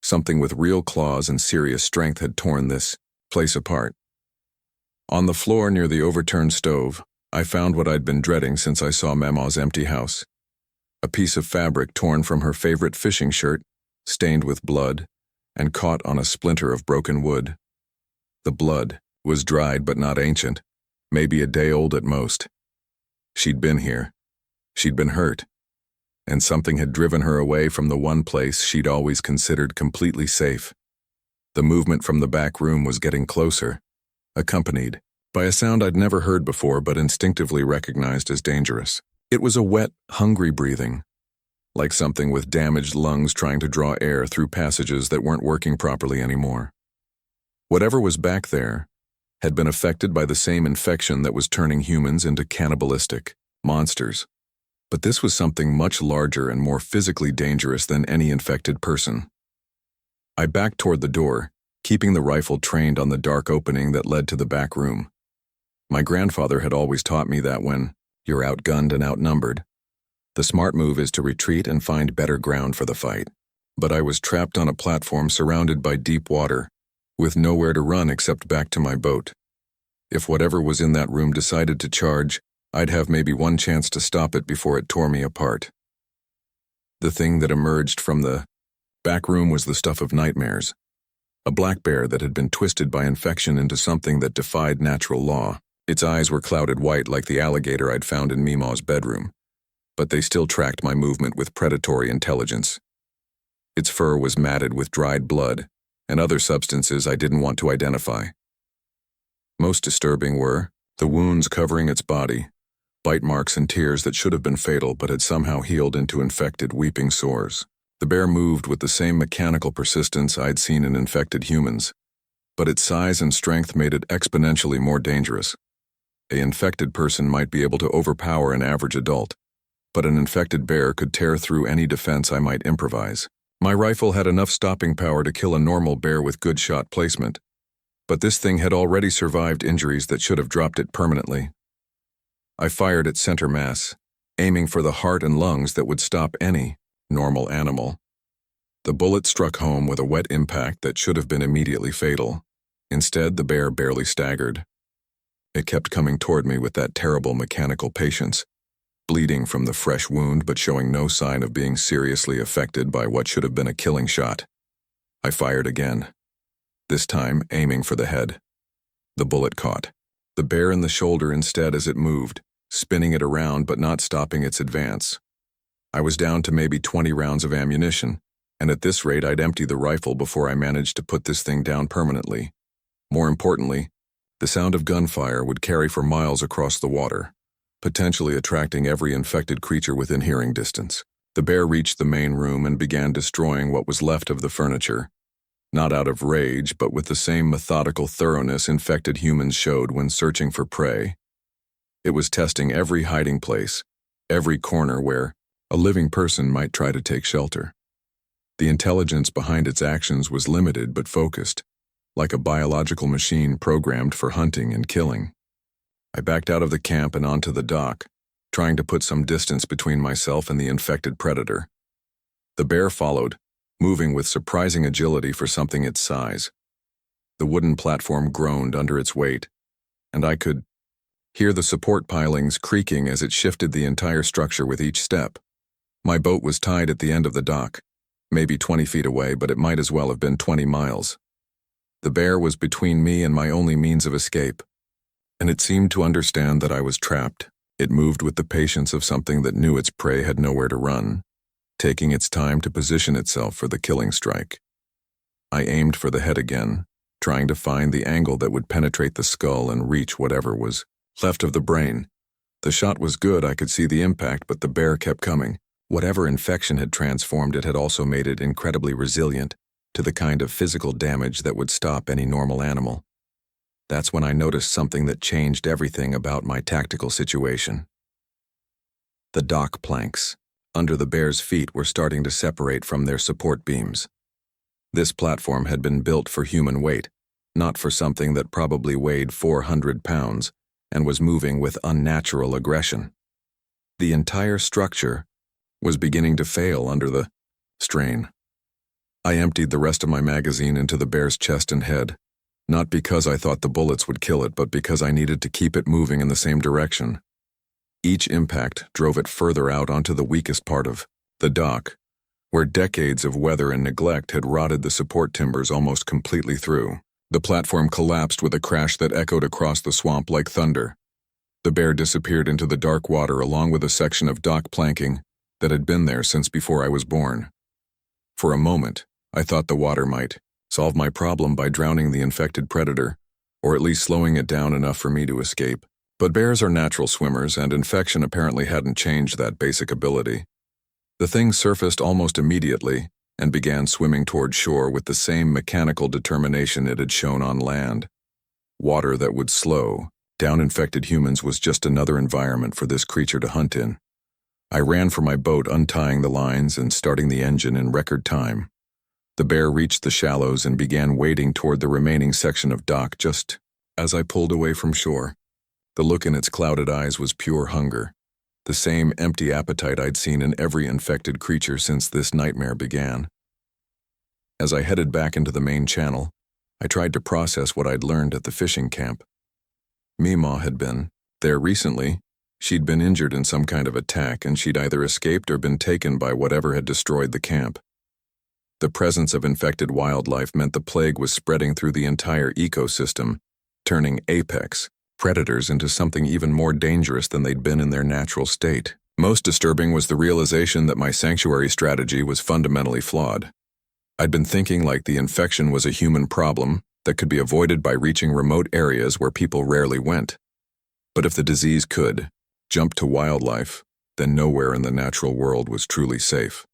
Something with real claws and serious strength had torn this place apart. On the floor near the overturned stove, I found what I'd been dreading since I saw Mama's empty house. A piece of fabric torn from her favorite fishing shirt, stained with blood, and caught on a splinter of broken wood. The blood was dried but not ancient, maybe a day old at most. She'd been here. She'd been hurt. And something had driven her away from the one place she'd always considered completely safe. The movement from the back room was getting closer, accompanied by a sound I'd never heard before but instinctively recognized as dangerous. It was a wet, hungry breathing, like something with damaged lungs trying to draw air through passages that weren't working properly anymore. Whatever was back there had been affected by the same infection that was turning humans into cannibalistic monsters. But this was something much larger and more physically dangerous than any infected person. I backed toward the door, keeping the rifle trained on the dark opening that led to the back room. My grandfather had always taught me that when you're outgunned and outnumbered, the smart move is to retreat and find better ground for the fight. But I was trapped on a platform surrounded by deep water, with nowhere to run except back to my boat. If whatever was in that room decided to charge, I'd have maybe one chance to stop it before it tore me apart. The thing that emerged from the back room was the stuff of nightmares. A black bear that had been twisted by infection into something that defied natural law. Its eyes were clouded white like the alligator I'd found in Mima's bedroom, but they still tracked my movement with predatory intelligence. Its fur was matted with dried blood and other substances I didn't want to identify. Most disturbing were the wounds covering its body, bite marks and tears that should have been fatal but had somehow healed into infected, weeping sores. The bear moved with the same mechanical persistence I'd seen in infected humans, but its size and strength made it exponentially more dangerous. An infected person might be able to overpower an average adult, but an infected bear could tear through any defense I might improvise. My rifle had enough stopping power to kill a normal bear with good shot placement, but this thing had already survived injuries that should have dropped it permanently. I fired at center mass, aiming for the heart and lungs that would stop any normal animal. The bullet struck home with a wet impact that should have been immediately fatal. Instead, the bear barely staggered. It kept coming toward me with that terrible mechanical patience, bleeding from the fresh wound but showing no sign of being seriously affected by what should have been a killing shot. I fired again, this time aiming for the head. The bullet caught the bear in the shoulder instead as it moved, spinning it around but not stopping its advance. I was down to maybe 20 rounds of ammunition, and at this rate I'd empty the rifle before I managed to put this thing down permanently. More importantly, the sound of gunfire would carry for miles across the water, potentially attracting every infected creature within hearing distance. The bear reached the main room and began destroying what was left of the furniture, not out of rage but with the same methodical thoroughness infected humans showed when searching for prey. It was testing every hiding place, every corner where a living person might try to take shelter. The intelligence behind its actions was limited but focused, like a biological machine programmed for hunting and killing. I backed out of the camp and onto the dock, trying to put some distance between myself and the infected predator. The bear followed, moving with surprising agility for something its size. The wooden platform groaned under its weight, and I could hear the support pilings creaking as it shifted the entire structure with each step. My boat was tied at the end of the dock, maybe 20 feet away, but it might as well have been 20 miles. The bear was between me and my only means of escape, and it seemed to understand that I was trapped. It moved with the patience of something that knew its prey had nowhere to run, taking its time to position itself for the killing strike. I aimed for the head again, trying to find the angle that would penetrate the skull and reach whatever was left of the brain. The shot was good, I could see the impact, but the bear kept coming. Whatever infection had transformed it had also made it incredibly resilient to the kind of physical damage that would stop any normal animal. That's when I noticed something that changed everything about my tactical situation. The dock planks under the bear's feet were starting to separate from their support beams. This platform had been built for human weight, not for something that probably weighed 400 pounds and was moving with unnatural aggression. The entire structure was beginning to fail under the strain. I emptied the rest of my magazine into the bear's chest and head, not because I thought the bullets would kill it, but because I needed to keep it moving in the same direction. Each impact drove it further out onto the weakest part of the dock, where decades of weather and neglect had rotted the support timbers almost completely through. The platform collapsed with a crash that echoed across the swamp like thunder. The bear disappeared into the dark water along with a section of dock planking that had been there since before I was born. For a moment, I thought the water might solve my problem by drowning the infected predator, or at least slowing it down enough for me to escape. But bears are natural swimmers, and infection apparently hadn't changed that basic ability. The thing surfaced almost immediately and began swimming toward shore with the same mechanical determination it had shown on land. Water that would slow down infected humans was just another environment for this creature to hunt in. I ran for my boat, untying the lines and starting the engine in record time. The bear reached the shallows and began wading toward the remaining section of dock just as I pulled away from shore. The look in its clouded eyes was pure hunger, the same empty appetite I'd seen in every infected creature since this nightmare began. As I headed back into the main channel, I tried to process what I'd learned at the fishing camp. Meemaw had been there recently. She'd been injured in some kind of attack, and she'd either escaped or been taken by whatever had destroyed the camp. The presence of infected wildlife meant the plague was spreading through the entire ecosystem, turning apex predators into something even more dangerous than they'd been in their natural state. Most disturbing was the realization that my sanctuary strategy was fundamentally flawed. I'd been thinking like the infection was a human problem that could be avoided by reaching remote areas where people rarely went. But if the disease could jump to wildlife, then nowhere in the natural world was truly safe.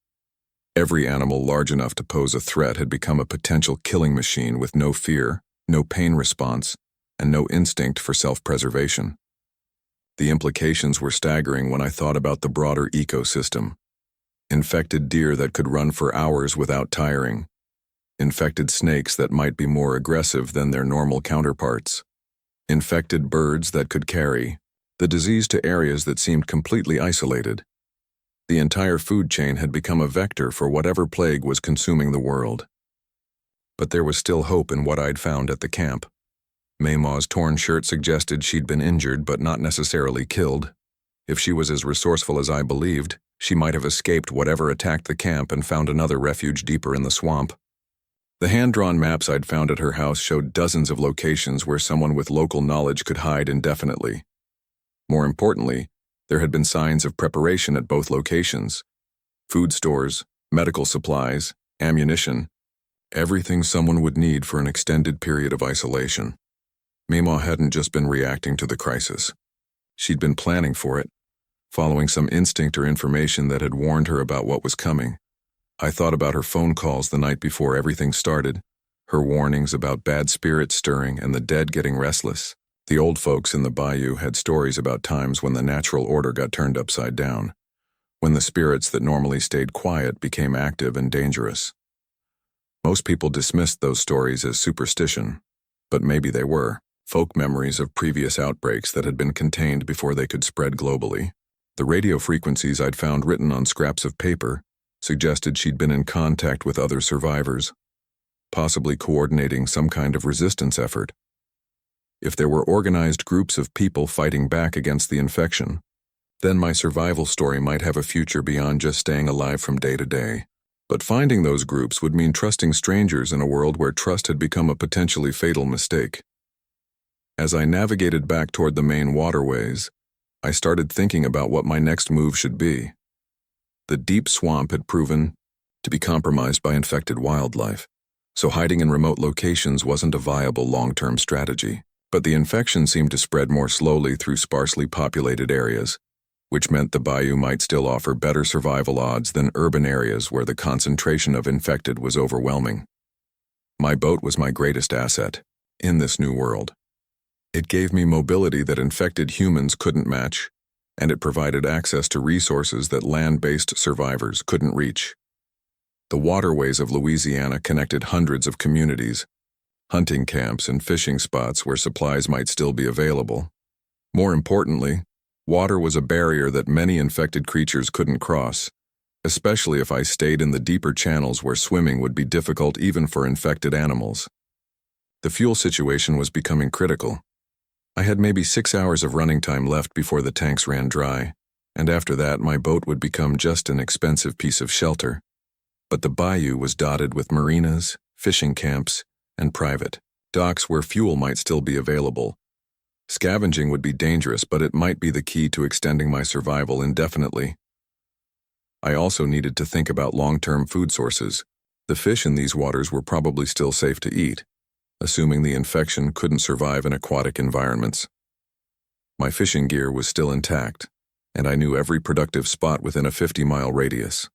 Every animal large enough to pose a threat had become a potential killing machine with no fear, no pain response, and no instinct for self-preservation. The implications were staggering when I thought about the broader ecosystem. Infected deer that could run for hours without tiring. Infected snakes that might be more aggressive than their normal counterparts. Infected birds that could carry the disease to areas that seemed completely isolated. The entire food chain had become a vector for whatever plague was consuming the world. But there was still hope in what I'd found at the camp. Meemaw's torn shirt suggested she'd been injured but not necessarily killed. If she was as resourceful as I believed, she might have escaped whatever attacked the camp and found another refuge deeper in the swamp. The hand-drawn maps I'd found at her house showed dozens of locations where someone with local knowledge could hide indefinitely. More importantly, there had been signs of preparation at both locations. Food stores, medical supplies, ammunition, everything someone would need for an extended period of isolation. Meemaw hadn't just been reacting to the crisis. She'd been planning for it, following some instinct or information that had warned her about what was coming. I thought about her phone calls the night before everything started, her warnings about bad spirits stirring and the dead getting restless. The old folks in the bayou had stories about times when the natural order got turned upside down, when the spirits that normally stayed quiet became active and dangerous. Most people dismissed those stories as superstition, but maybe they were folk memories of previous outbreaks that had been contained before they could spread globally. The radio frequencies I'd found written on scraps of paper suggested she'd been in contact with other survivors, possibly coordinating some kind of resistance effort. If there were organized groups of people fighting back against the infection, then my survival story might have a future beyond just staying alive from day to day. But finding those groups would mean trusting strangers in a world where trust had become a potentially fatal mistake. As I navigated back toward the main waterways, I started thinking about what my next move should be. The deep swamp had proven to be compromised by infected wildlife, so hiding in remote locations wasn't a viable long-term strategy. But the infection seemed to spread more slowly through sparsely populated areas, which meant the bayou might still offer better survival odds than urban areas where the concentration of infected was overwhelming. My boat was my greatest asset in this new world. It gave me mobility that infected humans couldn't match, and it provided access to resources that land-based survivors couldn't reach. The waterways of Louisiana connected hundreds of communities, hunting camps and fishing spots where supplies might still be available. More importantly, water was a barrier that many infected creatures couldn't cross, especially if I stayed in the deeper channels where swimming would be difficult even for infected animals. The fuel situation was becoming critical. I had maybe 6 hours of running time left before the tanks ran dry, and after that my boat would become just an expensive piece of shelter. But the bayou was dotted with marinas, fishing camps, and private docks where fuel might still be available, Scavenging would be dangerous, but it might be the key to extending my survival indefinitely. I also needed to think about long-term food sources. The fish in these waters were probably still safe to eat, assuming the infection couldn't survive in aquatic environments. My fishing gear was still intact, and I knew every productive spot within a 50-mile radius.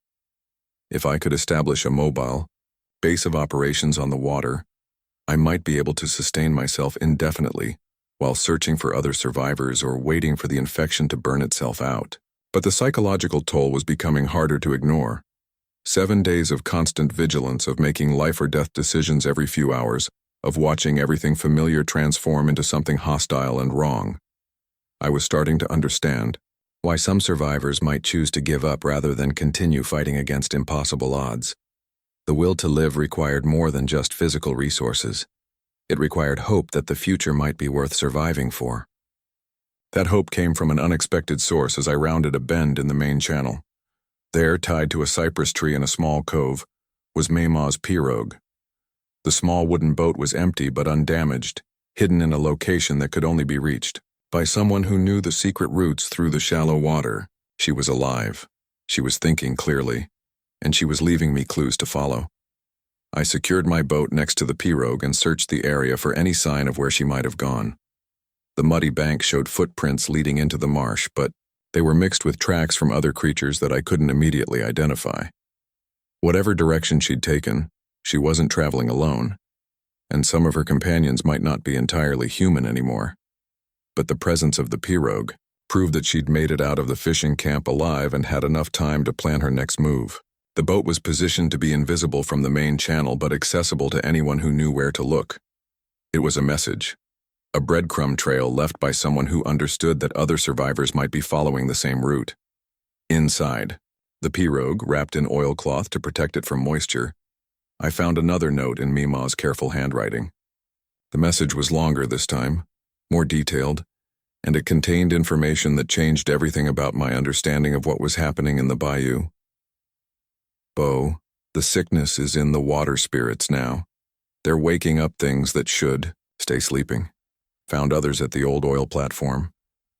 If I could establish a mobile base of operations on the water, I might be able to sustain myself indefinitely while searching for other survivors or waiting for the infection to burn itself out. But the psychological toll was becoming harder to ignore. 7 days of constant vigilance, of making life or death decisions every few hours, of watching everything familiar transform into something hostile and wrong. I was starting to understand why some survivors might choose to give up rather than continue fighting against impossible odds. The will to live required more than just physical resources. It required hope that the future might be worth surviving for. That hope came from an unexpected source as I rounded a bend in the main channel. There, tied to a cypress tree in a small cove, was Maymaw's pirogue. The small wooden boat was empty but undamaged, hidden in a location that could only be reached by someone who knew the secret routes through the shallow water. She was alive. She was thinking clearly, and she was leaving me clues to follow. I secured my boat next to the pirogue and searched the area for any sign of where she might have gone. The muddy bank showed footprints leading into the marsh, but they were mixed with tracks from other creatures that I couldn't immediately identify. Whatever direction she'd taken, she wasn't traveling alone, and some of her companions might not be entirely human anymore. But the presence of the pirogue proved that she'd made it out of the fishing camp alive and had enough time to plan her next move. The boat was positioned to be invisible from the main channel but accessible to anyone who knew where to look. It was a message, a breadcrumb trail left by someone who understood that other survivors might be following the same route. Inside, the pirogue, wrapped in oilcloth to protect it from moisture, I found another note in Maymaw's careful handwriting. The message was longer this time, more detailed, and it contained information that changed everything about my understanding of what was happening in the bayou. Bo, the sickness is in the water spirits now. They're waking up things that should stay sleeping. Found others at the old oil platform.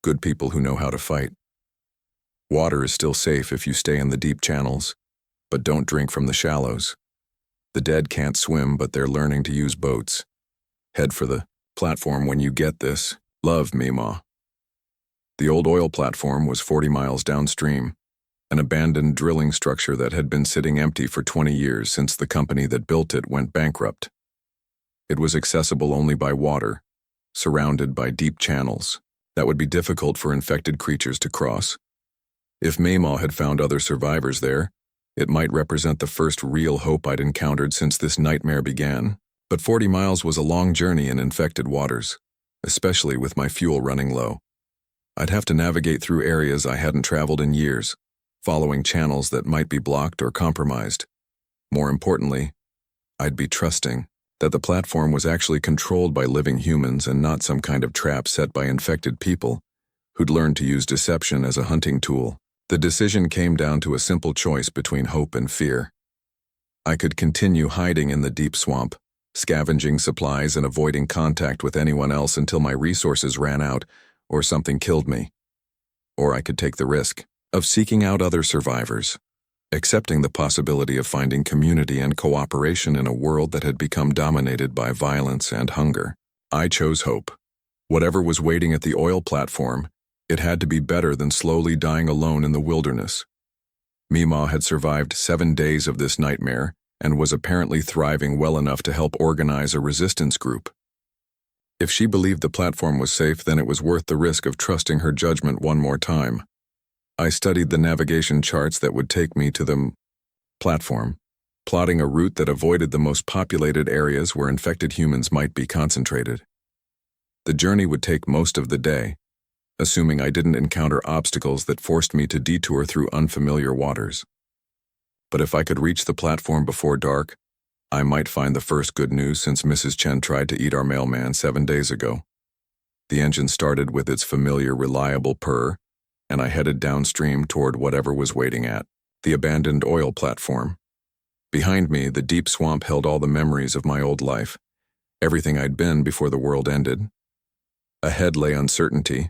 Good people who know how to fight. Water is still safe if you stay in the deep channels, but don't drink from the shallows. The dead can't swim, but they're learning to use boats. Head for the platform when you get this. Love, Maymaw. The old oil platform was 40 miles downstream, an abandoned drilling structure that had been sitting empty for 20 years since the company that built it went bankrupt. It was accessible only by water, surrounded by deep channels that would be difficult for infected creatures to cross. If Maymaw had found other survivors there, it might represent the first real hope I'd encountered since this nightmare began. But 40 miles was a long journey in infected waters, especially with my fuel running low. I'd have to navigate through areas I hadn't traveled in years, following channels that might be blocked or compromised. More importantly, I'd be trusting that the platform was actually controlled by living humans and not some kind of trap set by infected people who'd learned to use deception as a hunting tool. The decision came down to a simple choice between hope and fear. I could continue hiding in the deep swamp, scavenging supplies and avoiding contact with anyone else until my resources ran out or something killed me. Or I could take the risk of seeking out other survivors, accepting the possibility of finding community and cooperation in a world that had become dominated by violence and hunger. I chose hope. Whatever was waiting at the oil platform, it had to be better than slowly dying alone in the wilderness. Maymaw had survived 7 days of this nightmare and was apparently thriving well enough to help organize a resistance group. If she believed the platform was safe, then it was worth the risk of trusting her judgment one more time. I studied the navigation charts that would take me to the platform, plotting a route that avoided the most populated areas where infected humans might be concentrated. The journey would take most of the day, assuming I didn't encounter obstacles that forced me to detour through unfamiliar waters. But if I could reach the platform before dark, I might find the first good news since Mrs. Chen tried to eat our mailman 7 days ago. The engine started with its familiar, reliable purr, and I headed downstream toward whatever was waiting at the abandoned oil platform. Behind me, the deep swamp held all the memories of my old life, everything I'd been before the world ended. Ahead lay uncertainty,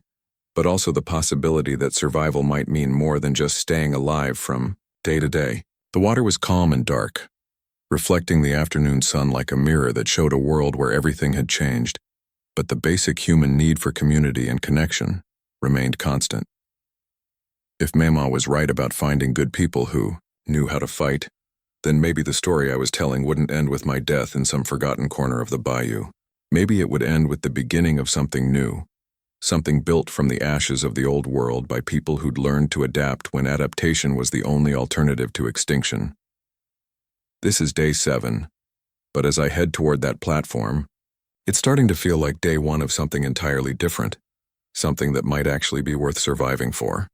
but also the possibility that survival might mean more than just staying alive from day to day. The water was calm and dark, reflecting the afternoon sun like a mirror that showed a world where everything had changed, but the basic human need for community and connection remained constant. If Mama was right about finding good people who knew how to fight, then maybe the story I was telling wouldn't end with my death in some forgotten corner of the bayou. Maybe it would end with the beginning of something new, something built from the ashes of the old world by people who'd learned to adapt when adaptation was the only alternative to extinction. This is day 7, but as I head toward that platform, it's starting to feel like day 1 of something entirely different, something that might actually be worth surviving for.